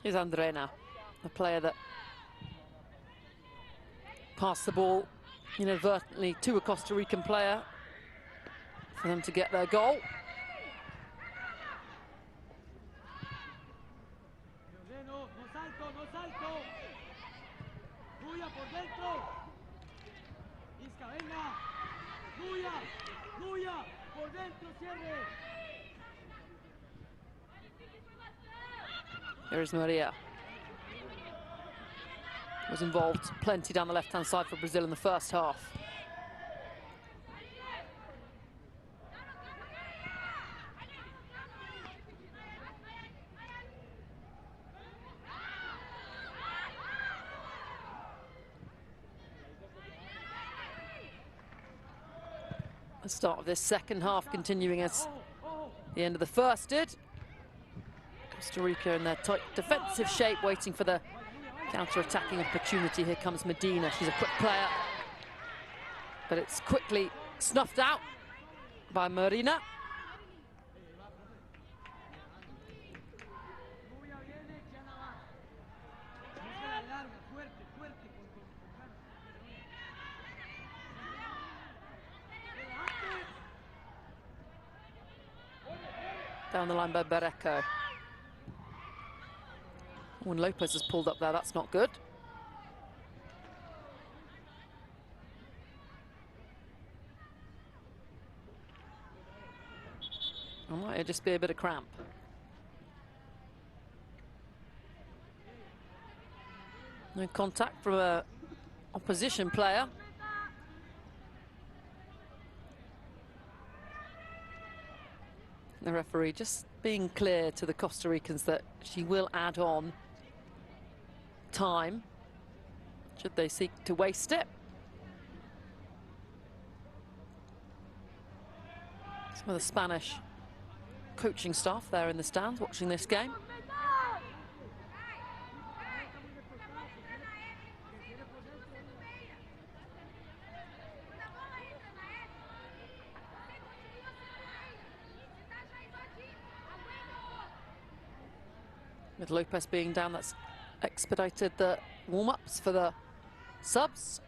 Here's Andrena, a player that passed the ball inadvertently to a Costa Rican player for them to get their goal. Here is Maria. Was involved plenty down the left-hand side for Brazil in the first half. The start of this second half continuing as the end of the first did. Costa Rica in their tight defensive shape, waiting for the counter-attacking opportunity. Here comes Medina. She's a quick player, but it's quickly snuffed out by Marina. Down the line by Barreco. When Lopez has pulled up there, that's not good. Or might it just be a bit of cramp? No contact from an opposition player. The referee just being clear to the Costa Ricans that she will add on time should they seek to waste it. Some of the Spanish coaching staff there in the stands watching this game. With Lopez being down, that's expedited the warm-ups for the subs.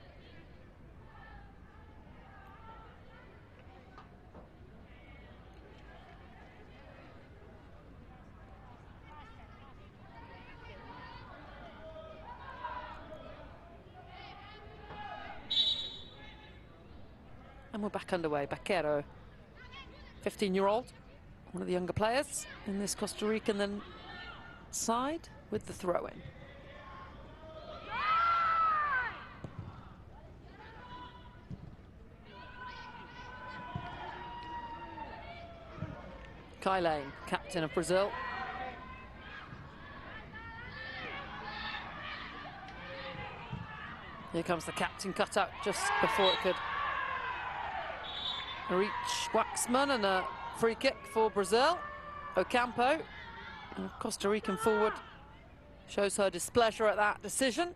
And we're back underway. Baquero, 15-year-old, one of the younger players in this Costa Rican then side with the throw-in. Kai Lane, captain of Brazil. Here comes the captain cutout just before it could reach Waxman, and a free kick for Brazil. Ocampo, Costa Rican forward, shows her displeasure at that decision.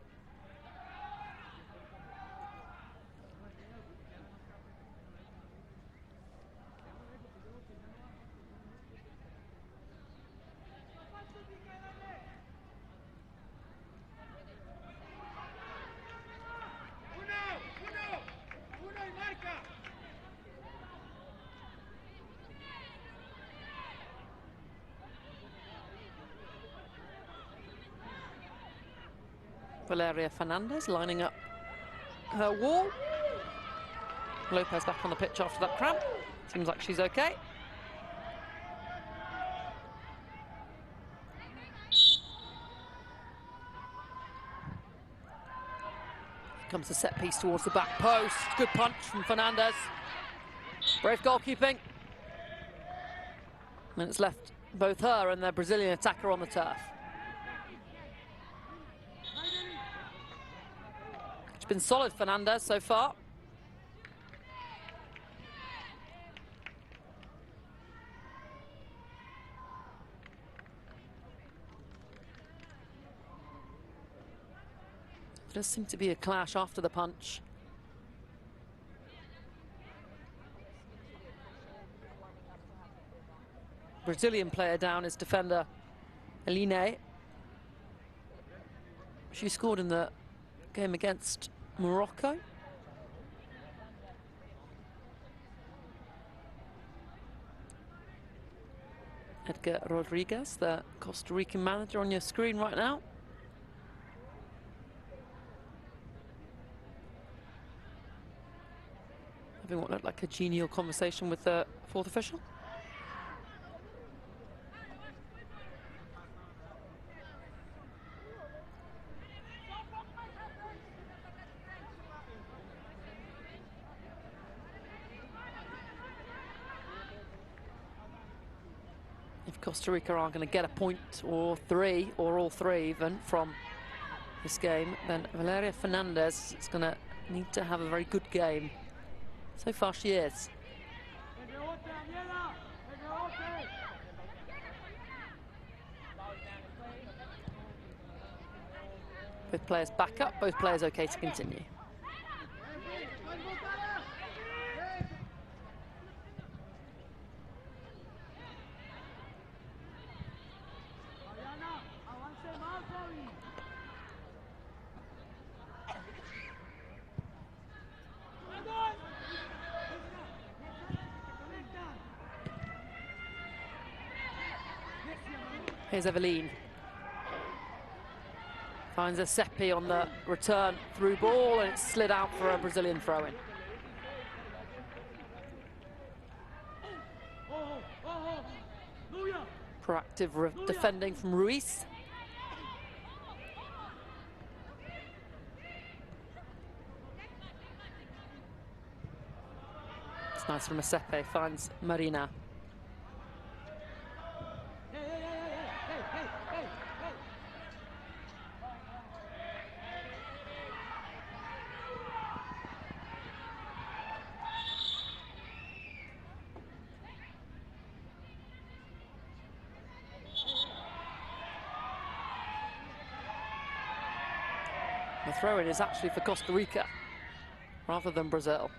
Valeria Fernandez lining up her wall. Lopez back on the pitch after that cramp. Seems like she's okay. Comes the set piece towards the back post. Good punch from Fernandez. Brave goalkeeping. And it's left both her and the Brazilian attacker on the turf. It's been solid, Fernandez, so far. There does seem to be a clash after the punch. Brazilian player down is defender Eline. She scored in the game against Morocco. Edgar Rodriguez, the Costa Rican manager, on your screen right now. Having what looked like a genial conversation with the fourth official. If Costa Rica are going to get a point or three, or all three even, from this game, then Valeria Fernandez is going to need to have a very good game. So far she is. Both players back up, both players okay to continue. Here's Eveline. Finds a Seppi on the return through ball, and it's slid out for a Brazilian throw-in. Proactive defending from Ruiz. It's nice from Seppi, finds Marina. throw-in is actually for Costa Rica rather than Brazil.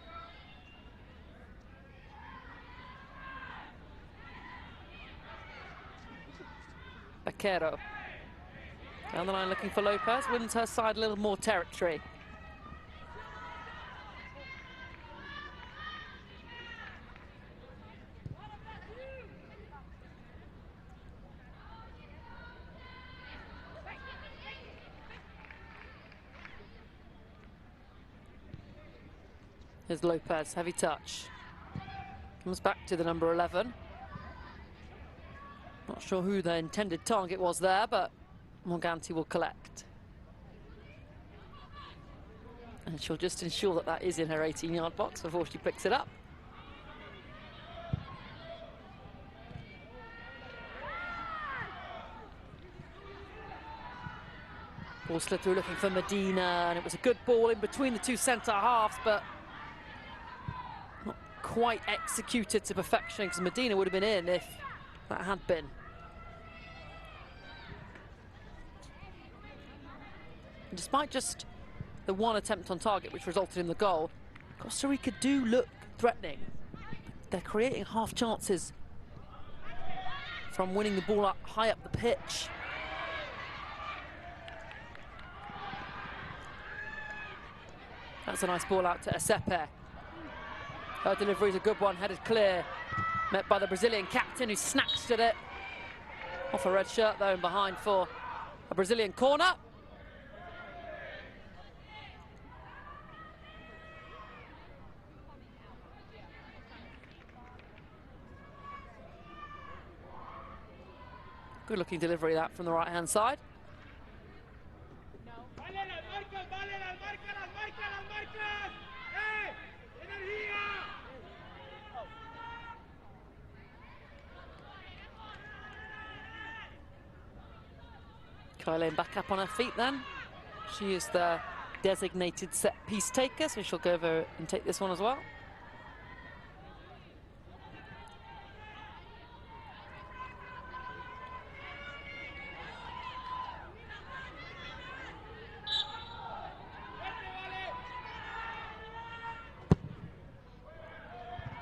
Vaquero down the line looking for Lopez, wins her side a little more territory. Here's Lopez, heavy touch. Comes back to the number 11. Not sure who the intended target was there, but Morganti will collect. And she'll just ensure that that is in her 18-yard box before she picks it up. Ball slid through looking for Medina, and it was a good ball in between the two centre halves, but not quite executed to perfection, because Medina would have been in if that had been. And despite just the one attempt on target, which resulted in the goal, Costa Rica do look threatening. They're creating half chances from winning the ball up high up the pitch. That's a nice ball out to Esepe. Her delivery is a good one, headed clear. Met by the Brazilian captain, who snatched at it. Off a red shirt though, and behind for a Brazilian corner. Good looking delivery that from the right hand side. Kylian back up on her feet then. She is the designated set piece taker, so she'll go over and take this one as well.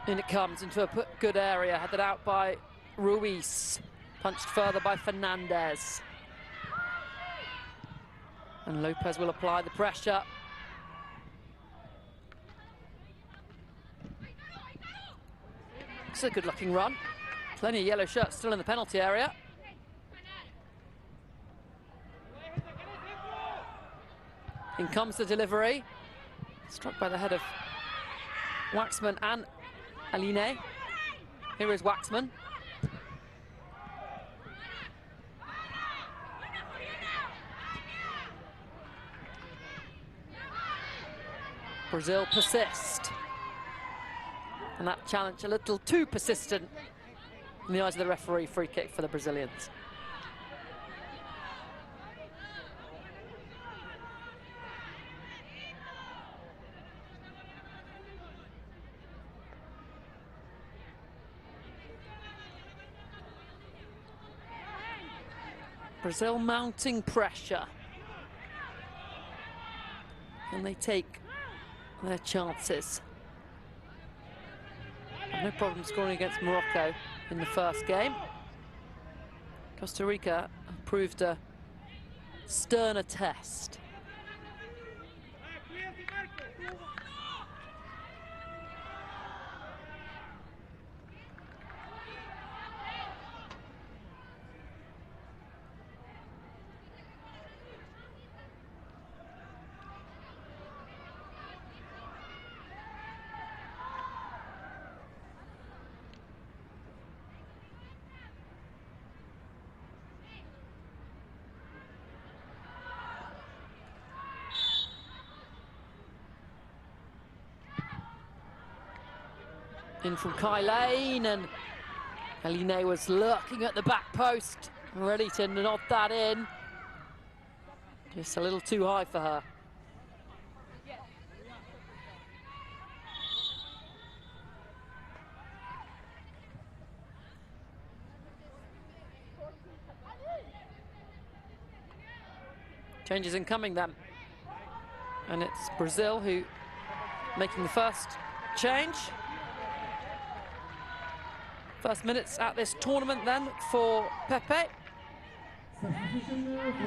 In it comes into a good area, headed out by Ruiz, punched further by Fernandez. And Lopez will apply the pressure. It's a good looking run. Plenty of yellow shirts still in the penalty area. In comes the delivery. Struck by the head of Waxman and Aline. Here is Waxman. Brazil persist. And that challenge a little too persistent in the eyes of the referee. Free kick for the Brazilians. Brazil mounting pressure. Can they take their chances? No problem scoring against Morocco in the first game. Costa Rica proved a sterner test. In from Kylian, and Aline was lurking at the back post, ready to nod that in. Just a little too high for her. Changes incoming then. And it's Brazil who making the first change. First minutes at this tournament then for Pepe.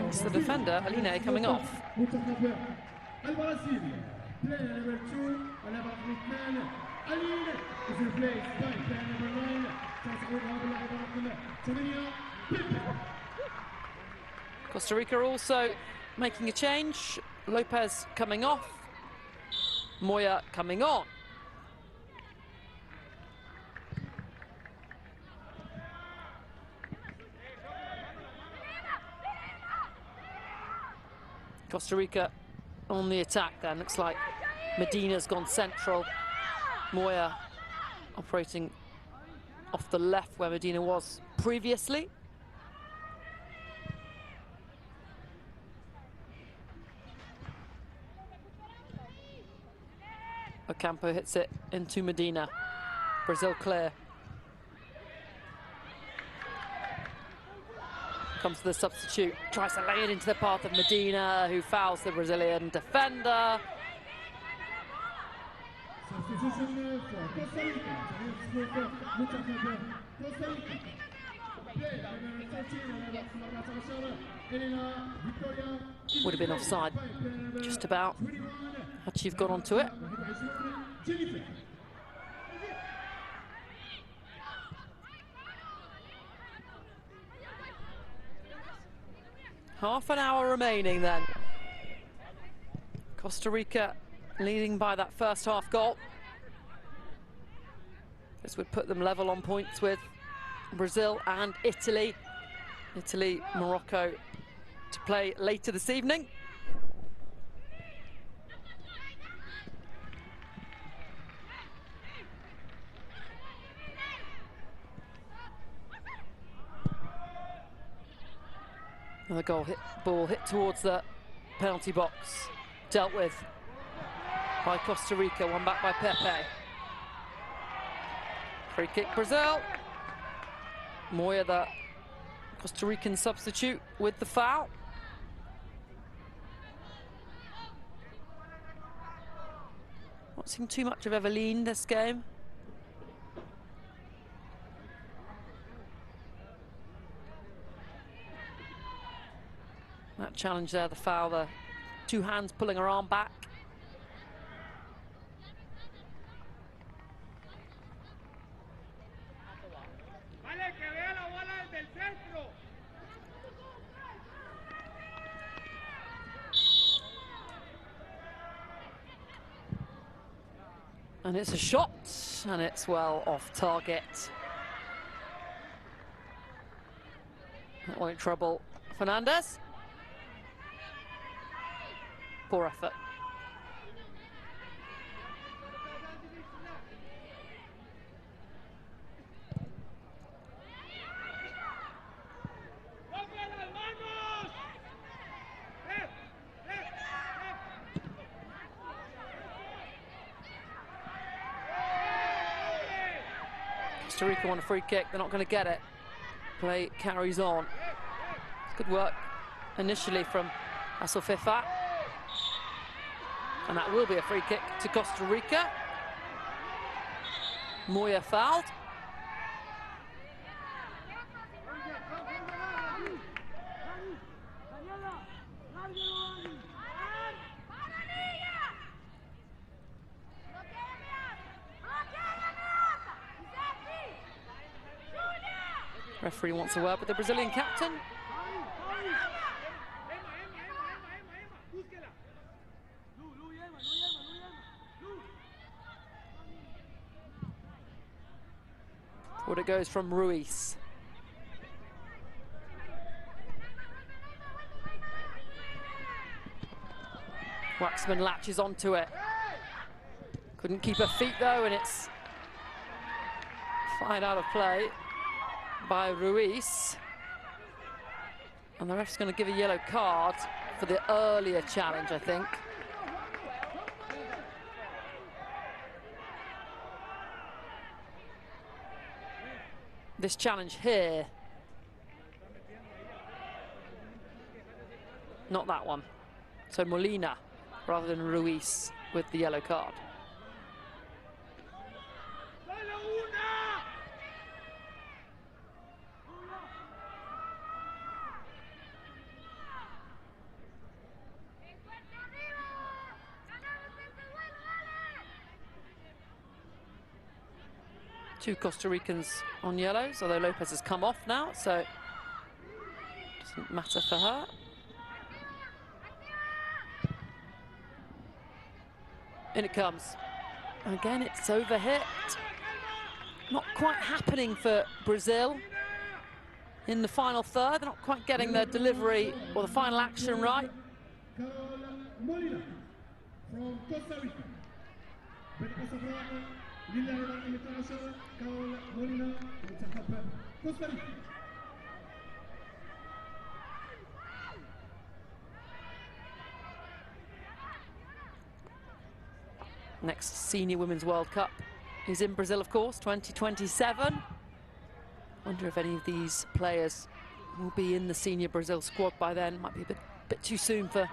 It's the defender, Aline, coming off. Costa Rica also making a change. Lopez coming off. Moya coming on. Costa Rica on the attack then. Looks like Medina's gone central. Moya operating off the left where Medina was previously. Ocampo hits it into Medina. Brazil clear. Comes to the substitute, tries to lay it into the path of Medina, who fouls the Brazilian defender. Substitution for Costa Rica. Costa Rica. Would have been offside, just about, had she got onto it. Half an hour remaining then. Costa Rica leading by that first half goal. This would put them level on points with Brazil and Italy. Italy, Morocco to play later this evening. Another ball hit towards the penalty box. Dealt with by Costa Rica, one back by Pepe. Free kick Brazil. Moya, the Costa Rican substitute, with the foul. Not seen too much of Eveline this game. That challenge there, the foul, the two hands pulling her arm back. And it's a shot, and it's well off target. That won't trouble Fernandez. Poor effort. Costa Rica want a free kick, they're not going to get it. Play carries on. Good work initially from FIFA. And that will be a free kick to Costa Rica. Moya fouled. Referee wants a word with the Brazilian captain. Forward it goes from Ruiz. Waxman latches onto it. Couldn't keep her feet though, and it's fired out of play by Ruiz. And the ref's going to give a yellow card for the earlier challenge, I think. This challenge here. Not that one. So Molina rather than Ruiz with the yellow card. Two Costa Ricans on yellows, although Lopez has come off now, so doesn't matter for her. In it comes. Again, it's overhit. Not quite happening for Brazil in the final third. They're not quite getting their delivery or the final action right. From Costa Rica. Costa Rica. Next Senior Women's World Cup is in Brazil, of course, 2027. Wonder if any of these players will be in the senior Brazil squad by then. Might be a bit too soon for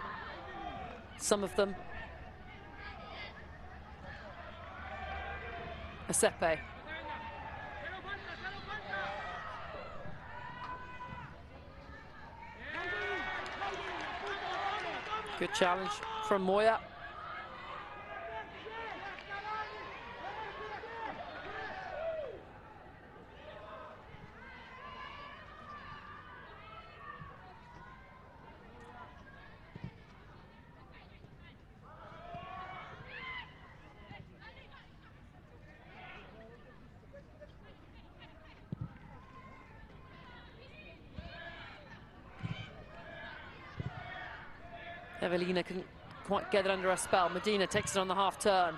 some of them. Asepe. Good challenge from Moya. Evelina couldn't quite get it under her spell. Medina takes it on the half turn.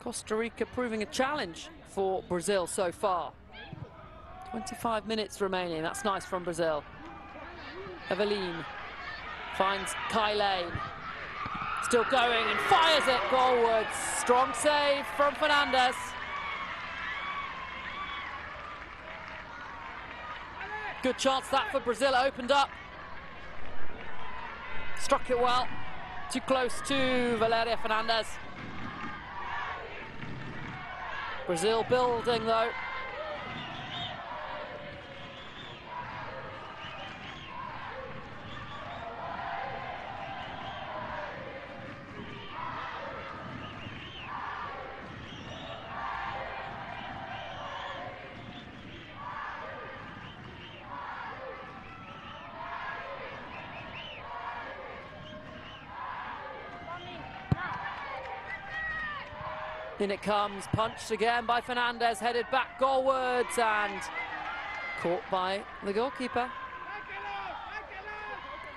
Costa Rica proving a challenge for Brazil so far. 25 minutes remaining, that's nice from Brazil. Eveline finds Kylane. Still going and fires it goalwards. Strong save from Fernandez. Good chance that for Brazil, opened up. Struck it well. Too close to Valeria Fernandez. Brazil building though. In it comes, punched again by Fernandez, headed back goalwards and caught by the goalkeeper.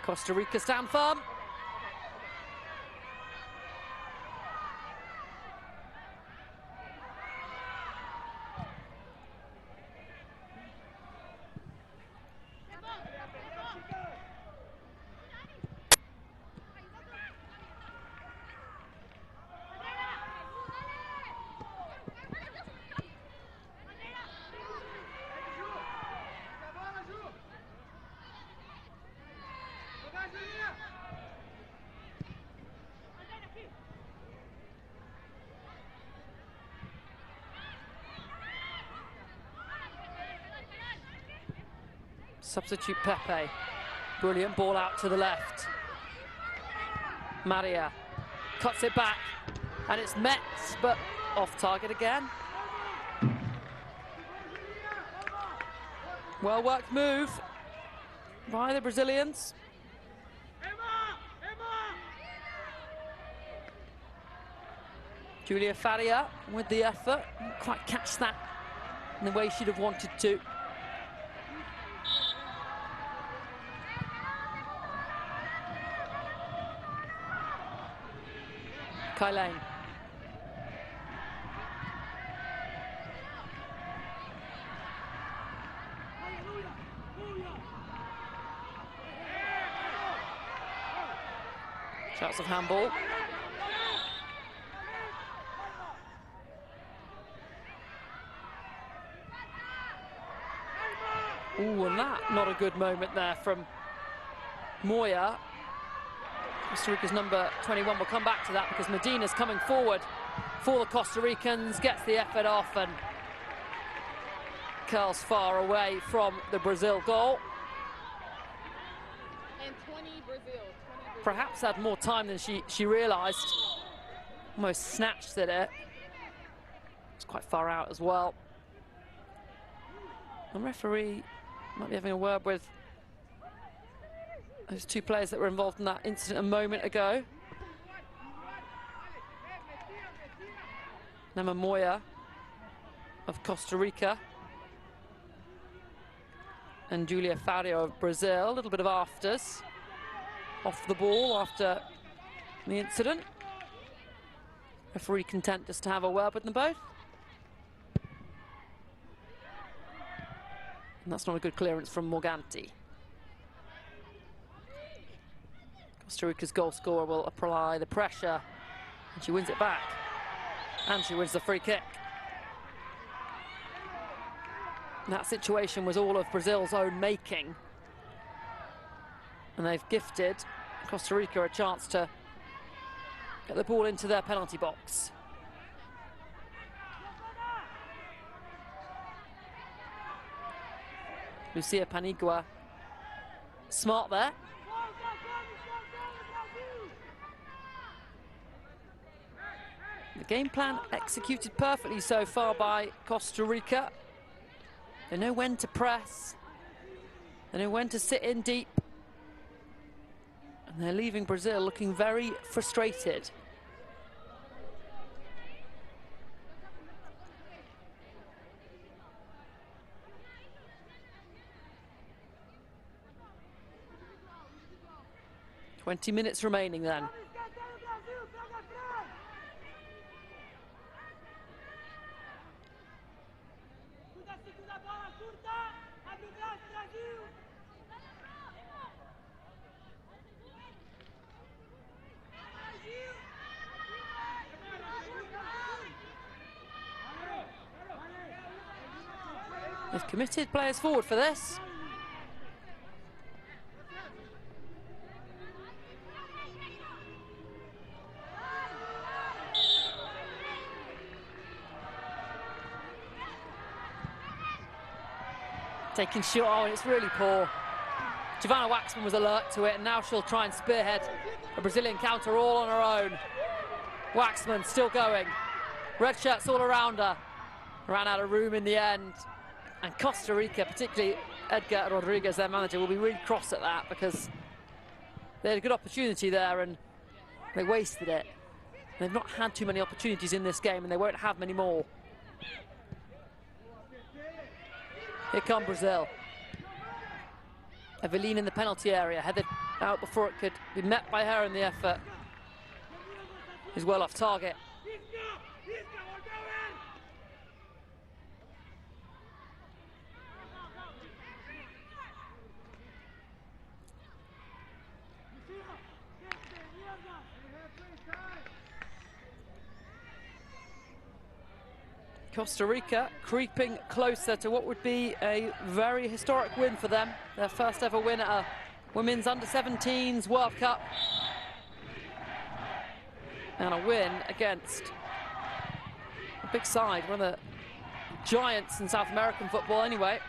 Costa Rica stand firm. Substitute Pepe. Brilliant ball out to the left. Maria cuts it back, and it's Metz, but off target again. Well worked move by the Brazilians. Julia Faria with the effort, didn't quite catch that in the way she'd have wanted to. Kylane. Shouts of handball. Ooh, and that, not a good moment there from Moya. Costa Rica's number 21. We'll come back to that because Medina's coming forward for the Costa Ricans, gets the effort off and curls far away from the Brazil goal. And 20 Brazil. Perhaps had more time than she realised. Almost snatched at it. It's quite far out as well. The referee might be having a word with those two players that were involved in that incident a moment ago. Nema Moya of Costa Rica and Julia Fario of Brazil. A little bit of afters off the ball after the incident. Referee content just to have a word with them both. And that's not a good clearance from Morganti. Costa Rica's goal scorer will apply the pressure, and she wins it back. And she wins the free kick. And that situation was all of Brazil's own making. And they've gifted Costa Rica a chance to get the ball into their penalty box. Lucia Panigua, smart there. The game plan executed perfectly so far by Costa Rica. They know when to press. They know when to sit in deep. And they're leaving Brazil looking very frustrated. "20 minutes remaining then. They've committed players forward for this. Taking shot, oh, and it's really poor. Giovanna Waxman was alert to it, and now she'll try and spearhead a Brazilian counter all on her own. Waxman still going. Red shirts all around her. Ran out of room in the end. And Costa Rica, particularly Edgar Rodriguez, their manager, will be really cross at that because they had a good opportunity there and they wasted it. They've not had too many opportunities in this game and they won't have many more. Here come Brazil. Evelyn in the penalty area, headed out before it could be met by her, and the effort is well off target. Costa Rica creeping closer to what would be a very historic win for them. Their first ever win at a Women's Under-17s World Cup. And a win against a big side, one of the giants in South American football anyway.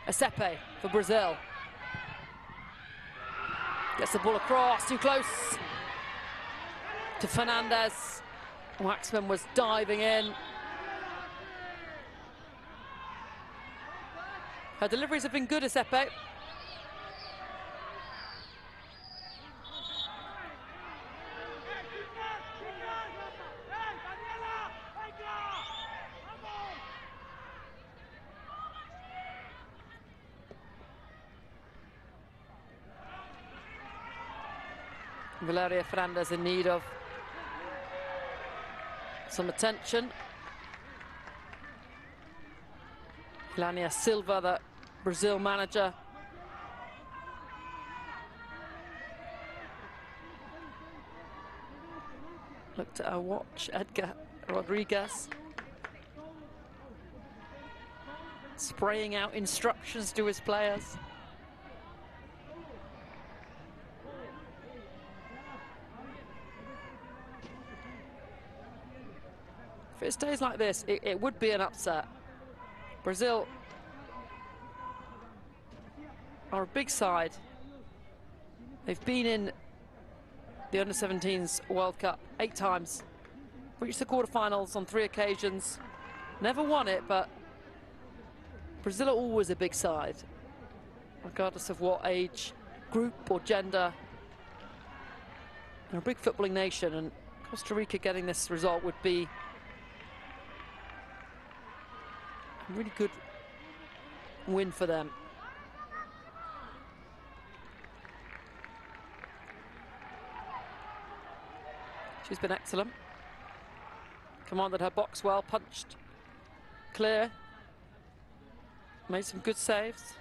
Asepe for Brazil. Gets the ball across, too close to Fernandez. Waxman was diving in. Her deliveries have been good, Asepe. Valeria Fernandez in need of some attention. Lania Silva, the Brazil manager, Looked at our watch, Edgar Rodriguez. Spraying out instructions to his players. If it stays like this, it would be an upset. Brazil are a big side. They've been in the Under-17s World Cup 8 times, reached the quarterfinals on 3 occasions, never won it, but Brazil are always a big side, regardless of what age, group or gender. They're a big footballing nation, and Costa Rica getting this result would be a really good win for them. She's been excellent. Commanded her box well, punched clear. Made some good saves.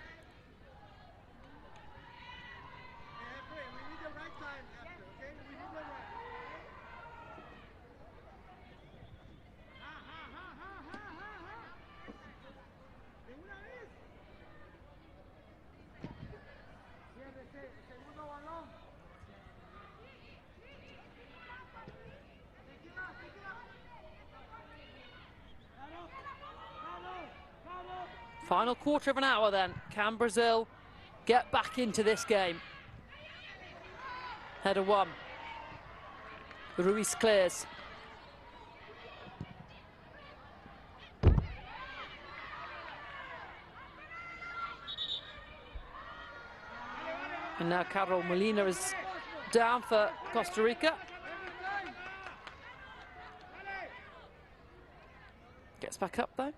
Final quarter of an hour then. Can Brazil get back into this game? Header 1. Ruiz clears. And now Carol Molina is down for Costa Rica. Gets back up though.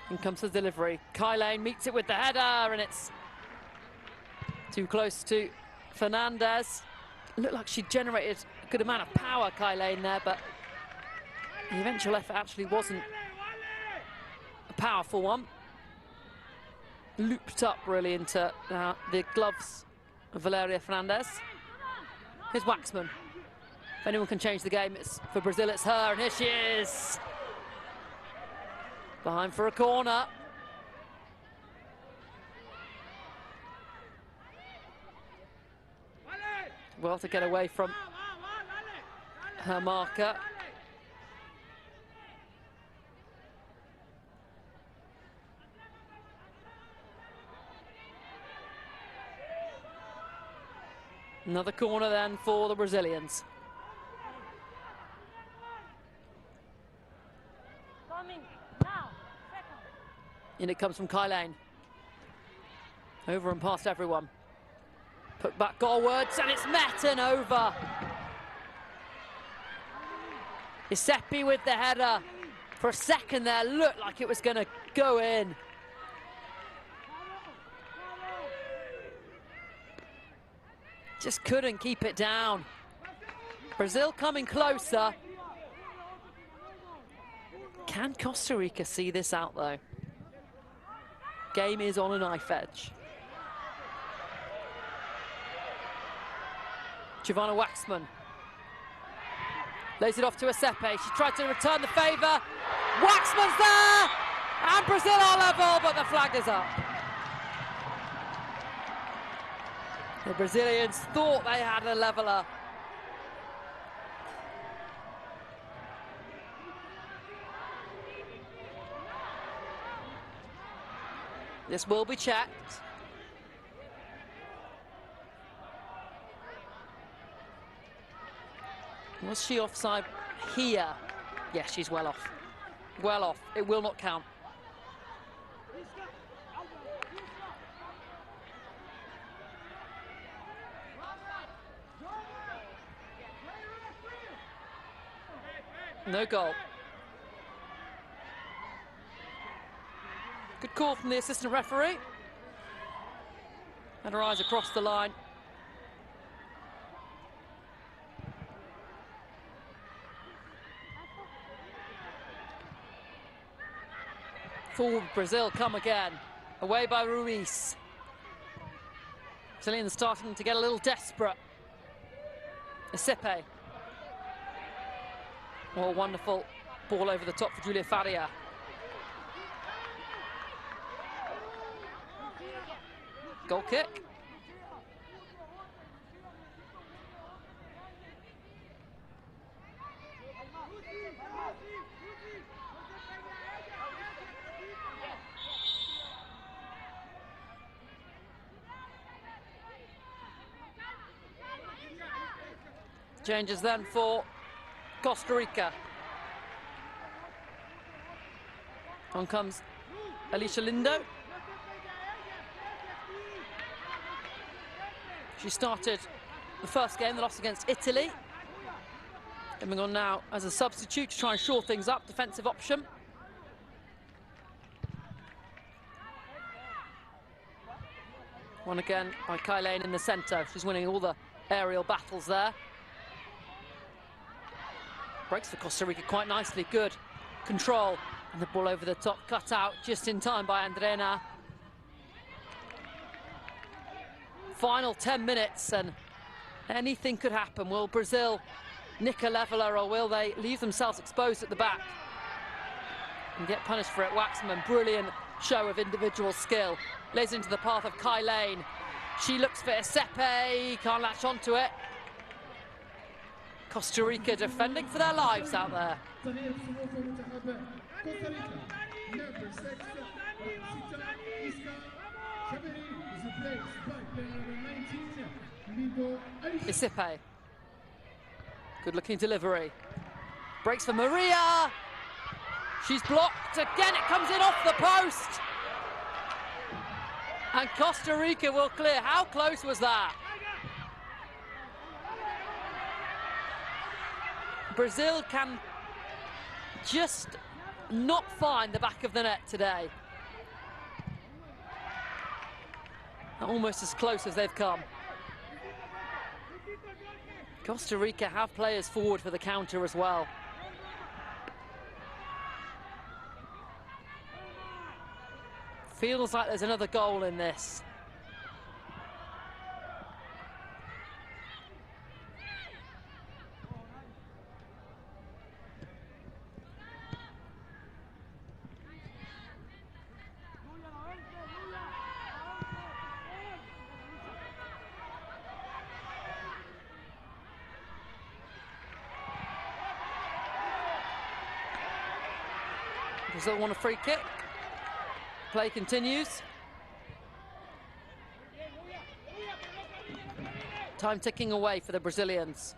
In comes the delivery. Kylane meets it with the header, and it's too close to Fernandez. Looked like she generated a good amount of power, Kylane, there, but the eventual effort actually wasn't a powerful one. Looped up really into the gloves of Valeria Fernandez. Here's Waxman. If anyone can change the game, it's for Brazil, it's her, and here she is. Behind for a corner. Well to get away from her marker. Another corner then for the Brazilians. In it comes from Kylane. Over and past everyone. Put back goalwards, and it's met and over. Giuseppe with the header. For a second there, looked like it was going to go in. Just couldn't keep it down. Brazil coming closer. Can Costa Rica see this out though? Game is on a knife edge. Giovanna Waxman lays it off to Giuseppe. She tried to return the favour. Waxman's there! And Brazil are level, but the flag is up. The Brazilians thought they had a leveller. This will be checked. Was she offside here? Yes, she's well off. Well off. It will not count. No goal. Good call from the assistant referee. And her eyes across the line. Forward Brazil come again. Away by Ruiz. Brazilians starting to get a little desperate. Isepe. Oh, wonderful ball over the top for Julia Faria. Goal kick. Changes then for Costa Rica. On comes Alicia Lindo. She started the first game, the loss against Italy. Coming on now as a substitute to try and shore things up, defensive option. One again by Kai Lane in the centre. She's winning all the aerial battles there. Breaks for Costa Rica quite nicely, good control. And the ball over the top, cut out just in time by Andrena. Final 10 minutes and anything could happen. Will Brazil nick a leveller or will they leave themselves exposed at the back and get punished for it? Waxman, brilliant show of individual skill. Lays into the path of Kai Lane. She looks for Isepe, can't latch onto it. Costa Rica defending for their lives out there. Isepe. Good looking delivery. Breaks for Maria. She's blocked. Again, it comes in off the post. And Costa Rica will clear. How close was that? Brazil can just not find the back of the net today. Almost as close as they've come. Costa Rica have players forward for the counter as well. Feels like there's another goal in this. Brazil want a free kick. Play continues. Time ticking away for the Brazilians.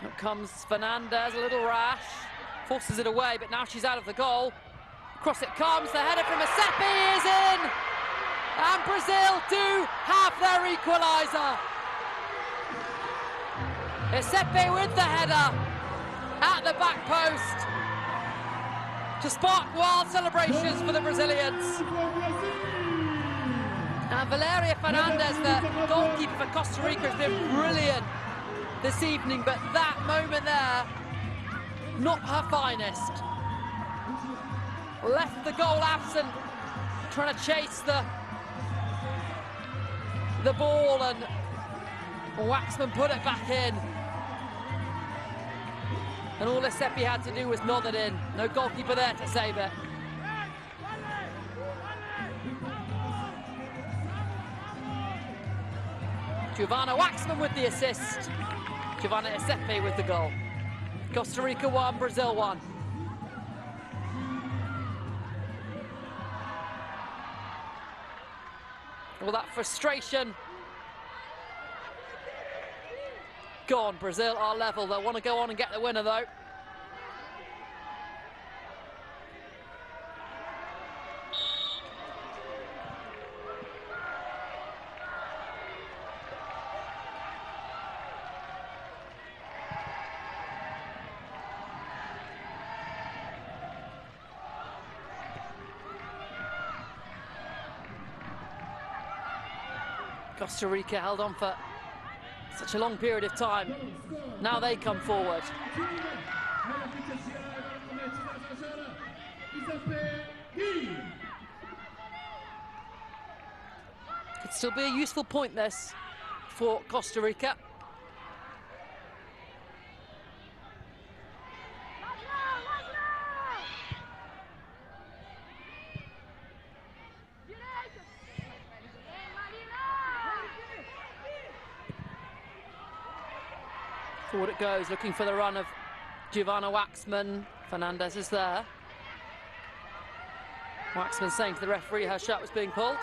Here comes Fernandez, a little rash. Forces it away, but now she's out of the goal. Across it comes, the header from Isepe is in! And Brazil do have their equaliser. Isepe with the header at the back post to spark wild celebrations for the Brazilians. And Valeria Fernandez, the goalkeeper for Costa Rica, has been brilliant this evening, but that moment there, not her finest. Left the goal absent, trying to chase the ball, and Waxman put it back in. And all Isepe had to do was nod it in. No goalkeeper there to save it. Giovanna Waxman with the assist. Giovanna Isepe with the goal. Costa Rica 1, Brazil 1. All that frustration gone. Brazil are level. They'll want to go on and get the winner, though. Costa Rica held on for such a long period of time. Now they come forward. Could still be a useful point, this, for Costa Rica. Forward it goes, looking for the run of Giovanna Waxman. Fernandez is there. Waxman saying to the referee her shot was being pulled.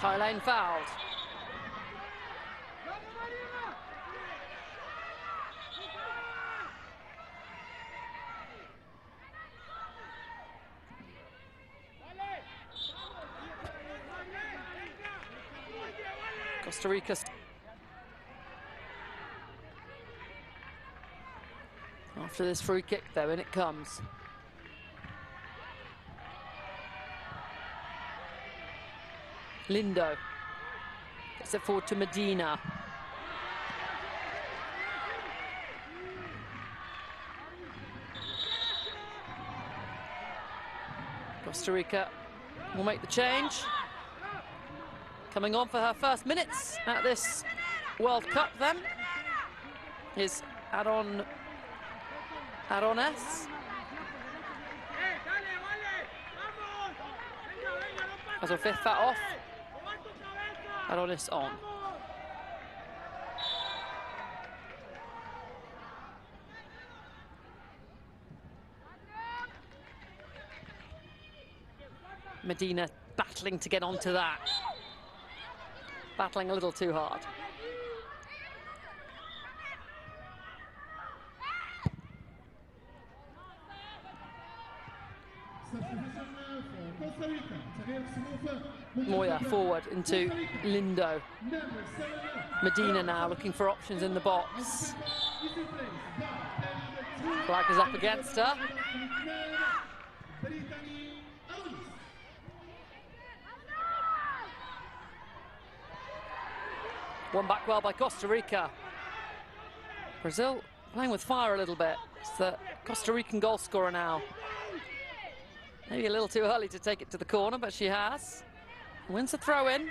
Kylane fouled. Costa Rica. After this free kick, though, in it comes. Lindo gets it forward to Medina. Costa Rica will make the change. Coming on for her first minutes at this World Cup, then, is Arones. As a fifth foul off. Arones on. Medina battling to get onto that. Battling a little too hard. Moya forward into Lindo. Medina now looking for options in the box. Flag is up against her. Won back well by Costa Rica. Brazil playing with fire a little bit. It's the Costa Rican goal scorer now. Maybe a little too early to take it to the corner, but she has. Wins the throw in.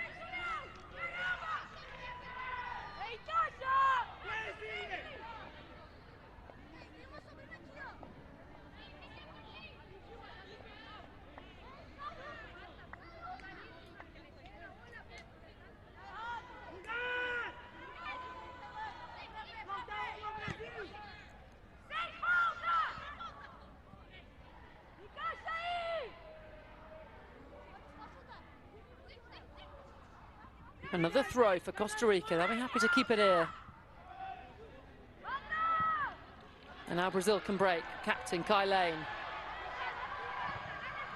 Another throw for Costa Rica. They'll be happy to keep it here. And now Brazil can break. Captain Kylane.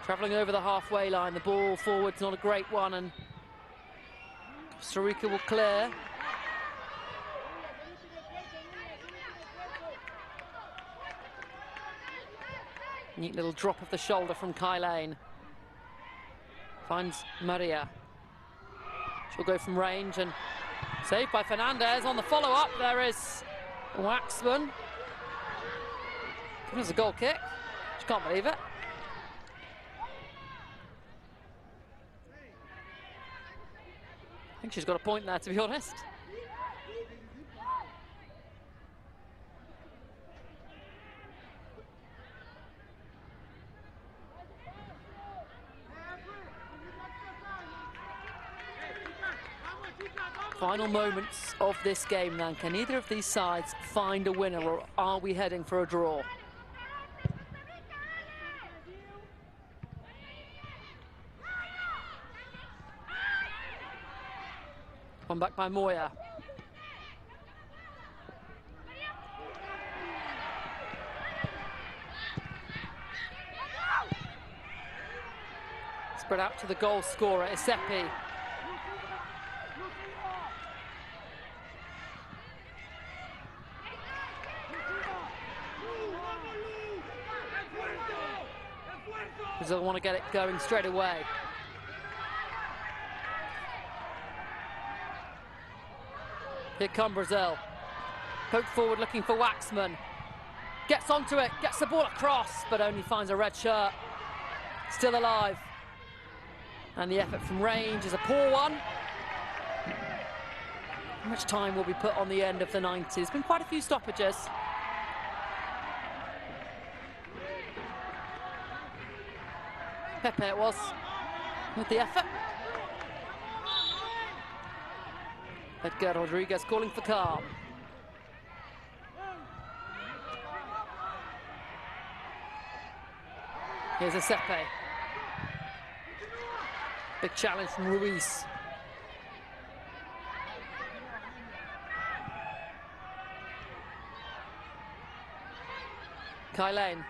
Travelling over the halfway line. The ball forward's not a great one, and Costa Rica will clear. Neat little drop of the shoulder from Kylane. Finds Maria. She'll go from range and saved by Fernandez. On the follow-up, there is Waxman. It was a goal kick. She can't believe it. I think she's got a point there, to be honest. Final moments of this game then. Can either of these sides find a winner, or are we heading for a draw? One back by Moya. Spread out to the goal scorer, Isepi. Brazil want to get it going straight away. Here come Brazil. Poke forward looking for Waxman. Gets onto it, gets the ball across, but only finds a red shirt. Still alive. And the effort from range is a poor one. How much time will be put on the end of the 90s? There's been quite a few stoppages. Pepe it was, with the effort. Edgar Rodriguez calling for calm. Here's a Sepe. Big challenge from Ruiz. Kai Lane.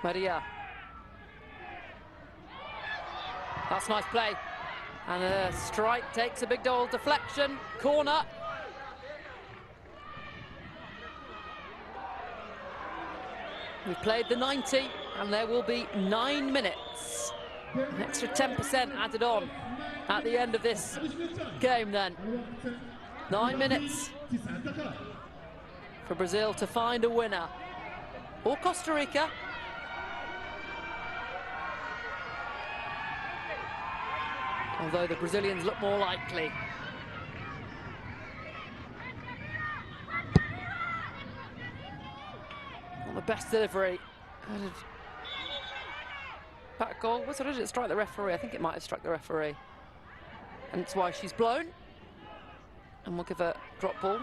Maria. That's nice play. And the strike takes a big goal deflection. Corner. We've played the 90 and there will be 9 minutes. An extra 10% added on at the end of this game then. 9 minutes for Brazil to find a winner. Or Costa Rica. Although the Brazilians look more likely. Not the best delivery. Back goal. What did it strike the referee? I think it might have struck the referee. And that's why she's blown. And we'll give a drop ball.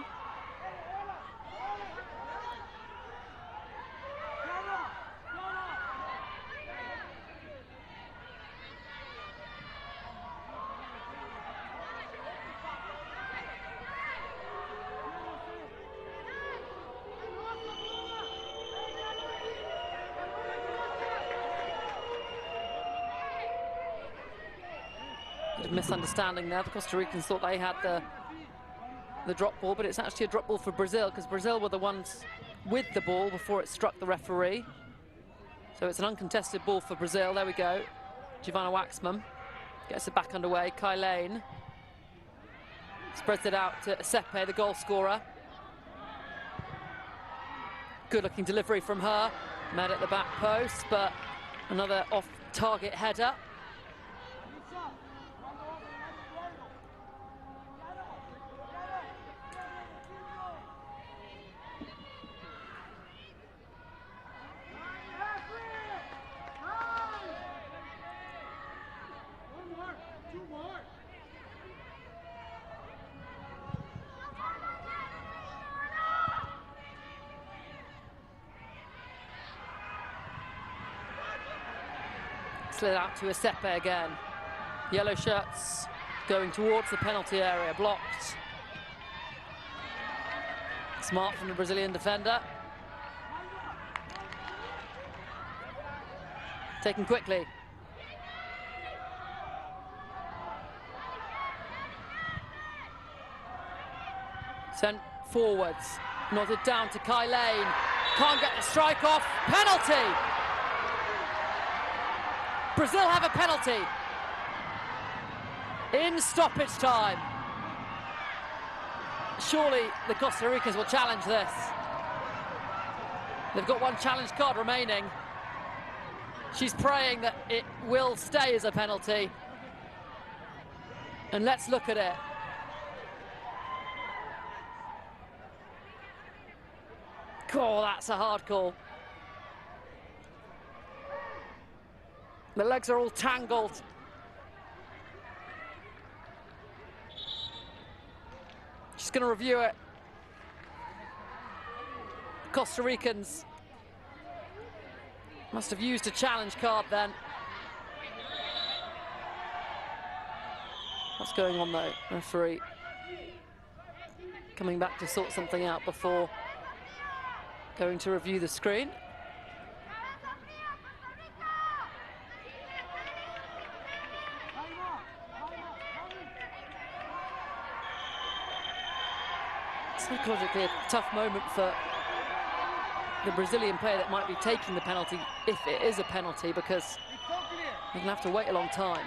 Misunderstanding there. The Costa Ricans thought they had the drop ball, but it's actually a drop ball for Brazil, because Brazil were the ones with the ball before it struck the referee. So it's an uncontested ball for Brazil. There we go. Giovanna Waxman gets it back underway. Kai Lane spreads it out to Sepe, the goal scorer. Good looking delivery from her. Met at the back post, but another off-target header. Slid out to Sepe again. Yellow shirts going towards the penalty area, blocked. Smart from the Brazilian defender. Taken quickly. Sent forwards, nodded down to Kai Lane. Can't get the strike off. Penalty! Brazil have a penalty in stoppage time. Surely the Costa Ricans will challenge this. They've got one challenge card remaining. She's praying that it will stay as a penalty. And let's look at it. Oh, that's a hard call. The legs are all tangled. She's going to review it. Costa Ricans must have used a challenge card then. What's going on though? Referee coming back to sort something out before going to review the screen. Psychologically, a tough moment for the Brazilian player that might be taking the penalty, if it is a penalty, because they're going to have to wait a long time.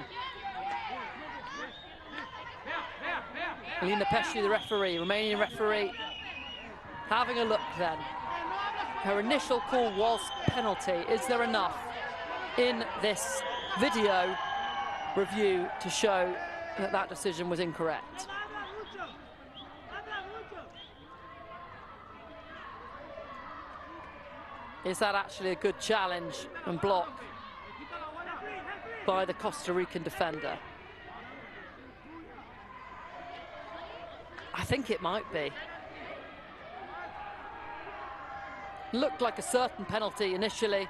Alina Pesci, the referee, Romanian referee, having a look then. Her initial call was penalty. Is there enough in this video review to show that that decision was incorrect? Is that actually a good challenge and block by the Costa Rican defender? I think it might be. Looked like a certain penalty initially.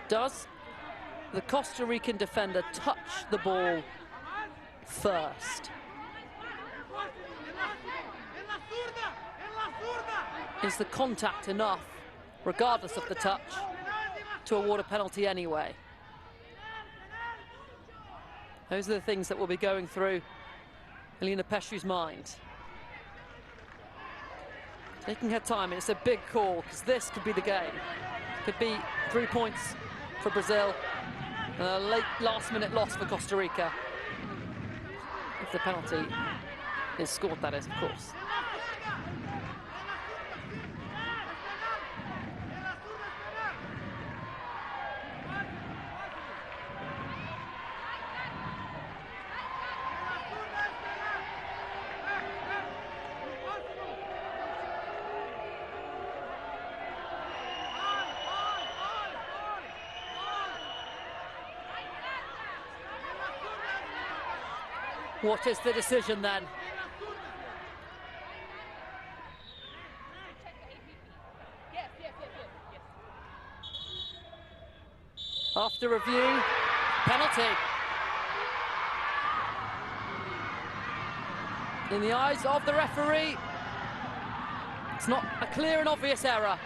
Does the Costa Rican defender touch the ball first? Is the contact enough, regardless of the touch, to award a penalty anyway? Those are the things that will be going through Alina Pesci's mind. Taking her time, and it's a big call, because this could be the game. Could be 3 points for Brazil, and a late last-minute loss for Costa Rica. If the penalty is scored, that is, of course. What is the decision then? After review, penalty. In the eyes of the referee, it's not a clear and obvious error.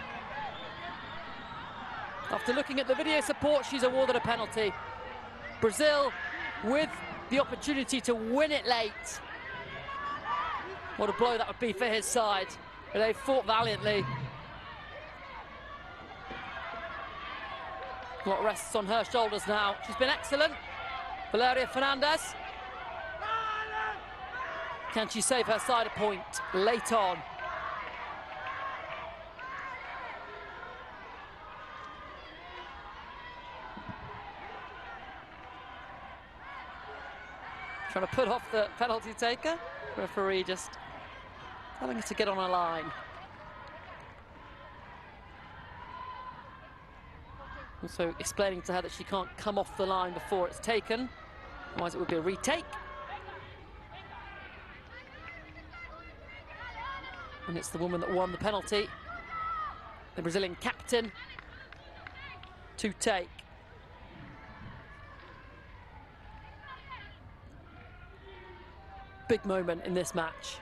After looking at the video support, she's awarded a penalty. Brazil with the opportunity to win it late. What a blow that would be for his side. But they fought valiantly. What rests on her shoulders now. She's been excellent. Valeria Fernandez. Can she save her side a point late on? Trying to put off the penalty taker. Referee just telling her to get on a line. Also explaining to her that she can't come off the line before it's taken, otherwise it would be a retake. And it's the woman that won the penalty, the Brazilian captain, to take. Big moment in this match.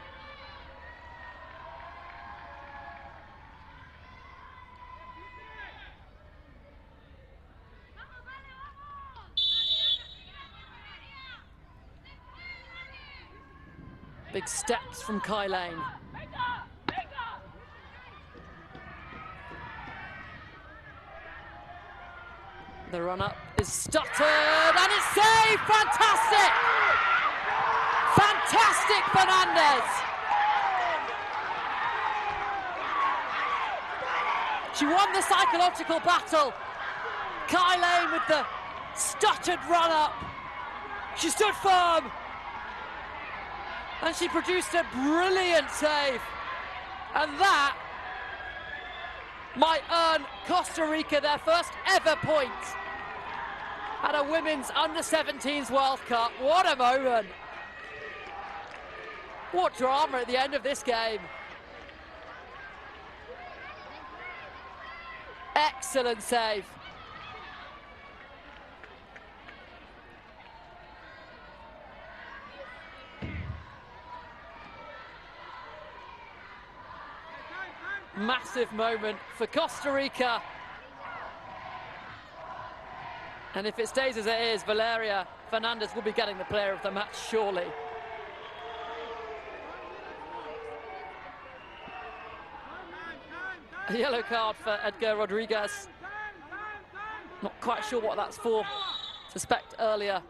Big steps from Kai Lane. The run-up is stuttered, and it's saved! Fantastic! Fantastic, Fernandez! She won the psychological battle. Kai Lane with the stuttered run-up. She stood firm. And she produced a brilliant save. And that might earn Costa Rica their first ever point at a women's under-17s World Cup. What a moment. What drama at the end of this game. Excellent save. massive moment for Costa Rica. And if it stays as it is, Valeria Fernandez will be getting the player of the match, surely. A yellow card for Edgar Rodriguez. Not quite sure what that's for. Suspect earlier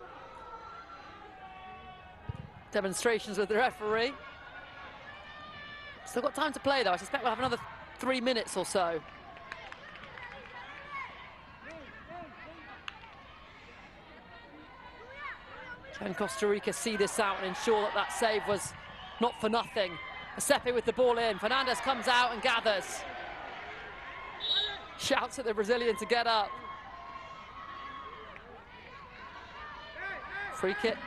demonstrations with the referee. Still got time to play though. I suspect we'll have another 3 minutes or so. Can Costa Rica see this out and ensure that that save was not for nothing? Giuseppe with the ball in. Fernandez comes out and gathers. Shouts at the Brazilian to get up. Free kick,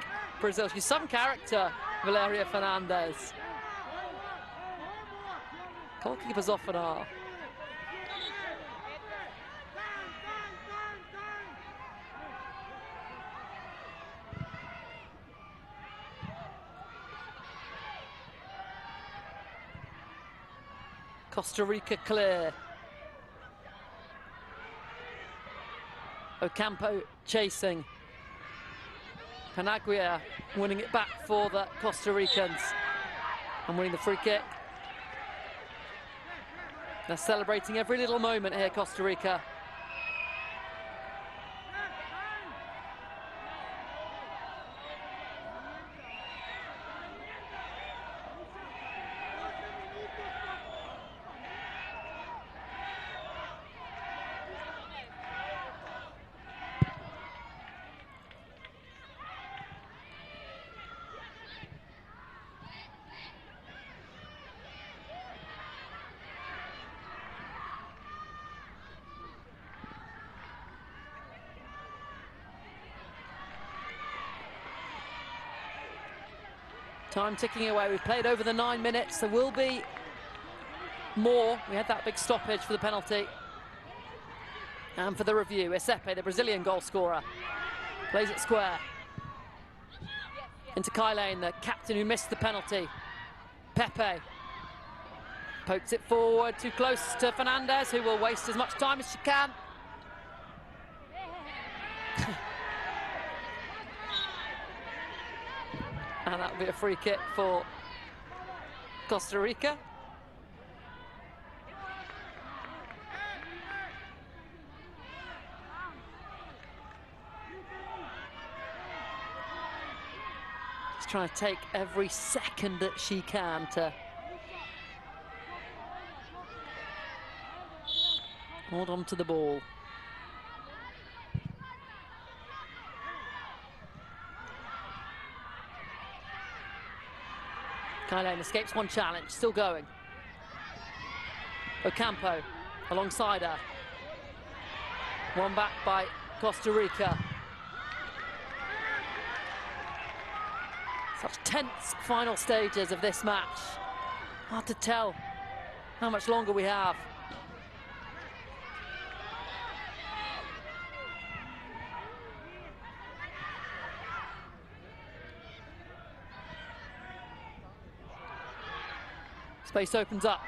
Brazil. She's some character, Valeria Fernandez. Goalkeepers often are. Costa Rica clear. Ocampo chasing. Panaguia winning it back for the Costa Ricans and winning the free kick. They're celebrating every little moment here, Costa Rica. Time ticking away. We've played over the 9 minutes. There will be more. We had that big stoppage for the penalty. And for the review, Giuseppe, the Brazilian goal scorer, plays it square. Into Kai Lane, the captain who missed the penalty. Pepe pokes it forward, too close to Fernandez, who will waste as much time as she can. And that will be a free kick for Costa Rica. Just trying to take every second that she can to hold on to the ball. Kai Lane escapes one challenge, still going. Ocampo alongside her. One back by Costa Rica. Such tense final stages of this match. Hard to tell how much longer we have. Space opens up.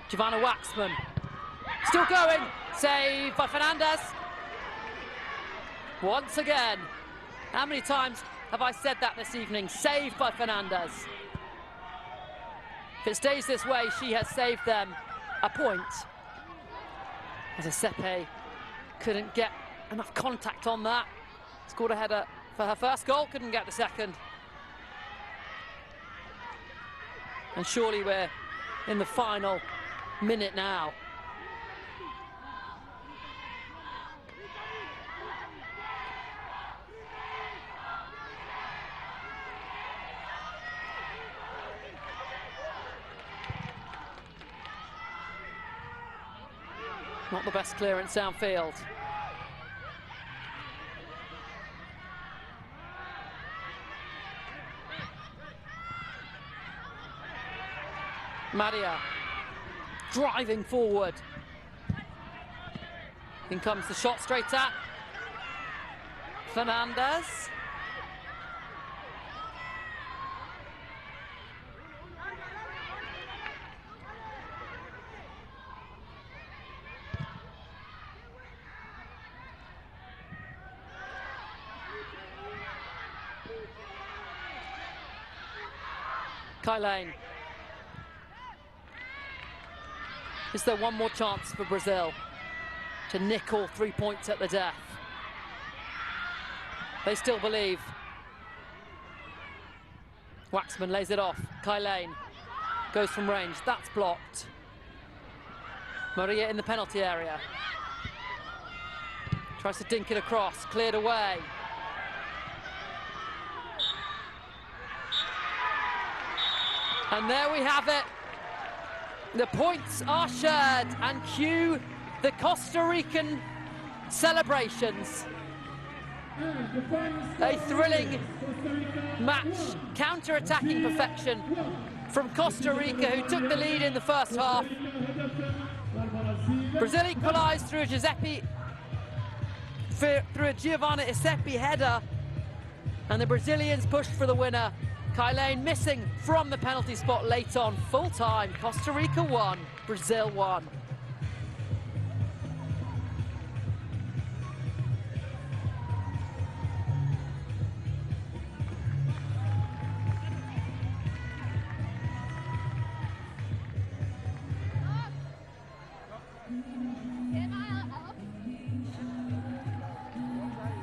Giovanna Waxman. Still going. Save by Fernandez. Once again. How many times have I said that this evening? Saved by Fernandez. If it stays this way, she has saved them a point. As Giuseppe couldn't get enough contact on that. Scored a header for her first goal, couldn't get the second. And surely we're in the final minute now. Not the best clearance downfield. Maria driving forward. In comes the shot straight at Fernandez. Lane. Is there one more chance for Brazil to nick all 3 points at the death? They still believe. Waxman lays it off. Lane goes from range. That's blocked. Maria in the penalty area. Tries to dink it across. Cleared away. And there we have it. The points are shared, and cue the Costa Rican celebrations. A thrilling match, counter-attacking perfection from Costa Rica, who took the lead in the first half. Brazil equalised through a Giovanni Giuseppe header, and the Brazilians pushed for the winner. Lane missing from the penalty spot late on. Full time, Costa Rica 1, Brazil 1.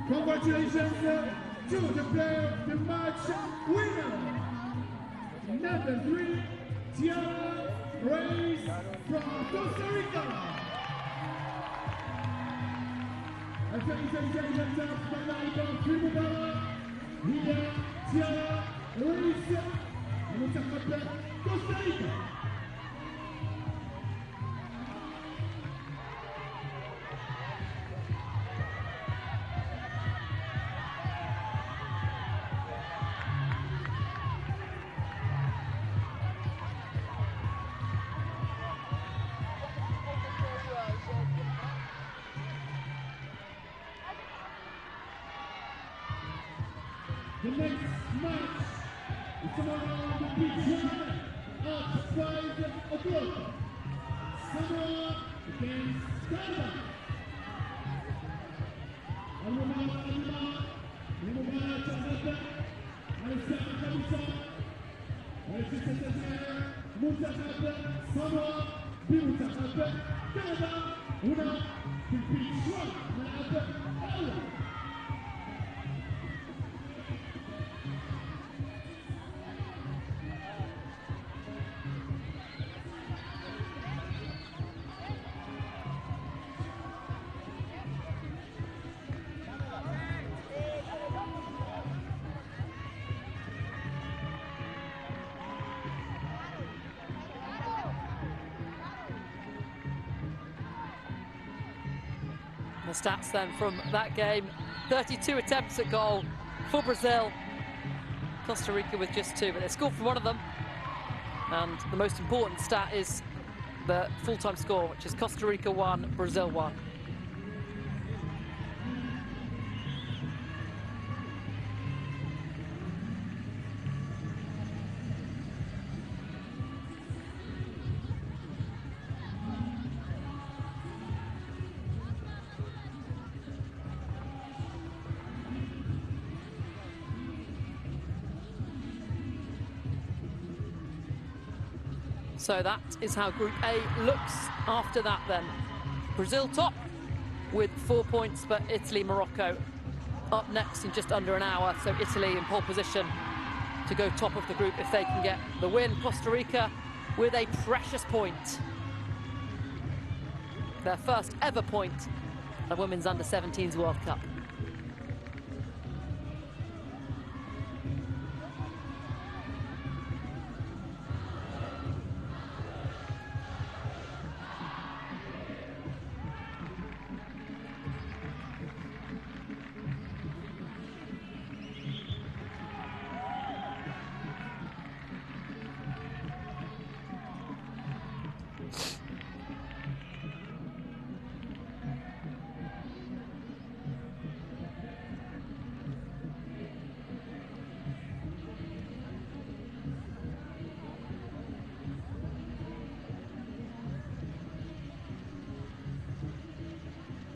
Congratulations to the player, the match winner. Number 3, Tiara Reyes from Costa Rica. Tiara Reyes, Costa Rica. The next match is tomorrow on the beach at 5 o'clock. Samoa against Canada. The stats then from that game: 32 attempts at goal for Brazil. Costa Rica with just 2, but they scored for one of them. And the most important stat is the full-time score, which is Costa Rica 1, Brazil 1. So that is how Group A looks after that then. Brazil top with 4 points, but Italy, Morocco up next in just under an hour. So Italy in pole position to go top of the group if they can get the win. Costa Rica with a precious point. Their first ever point at Women's Under-17s World Cup.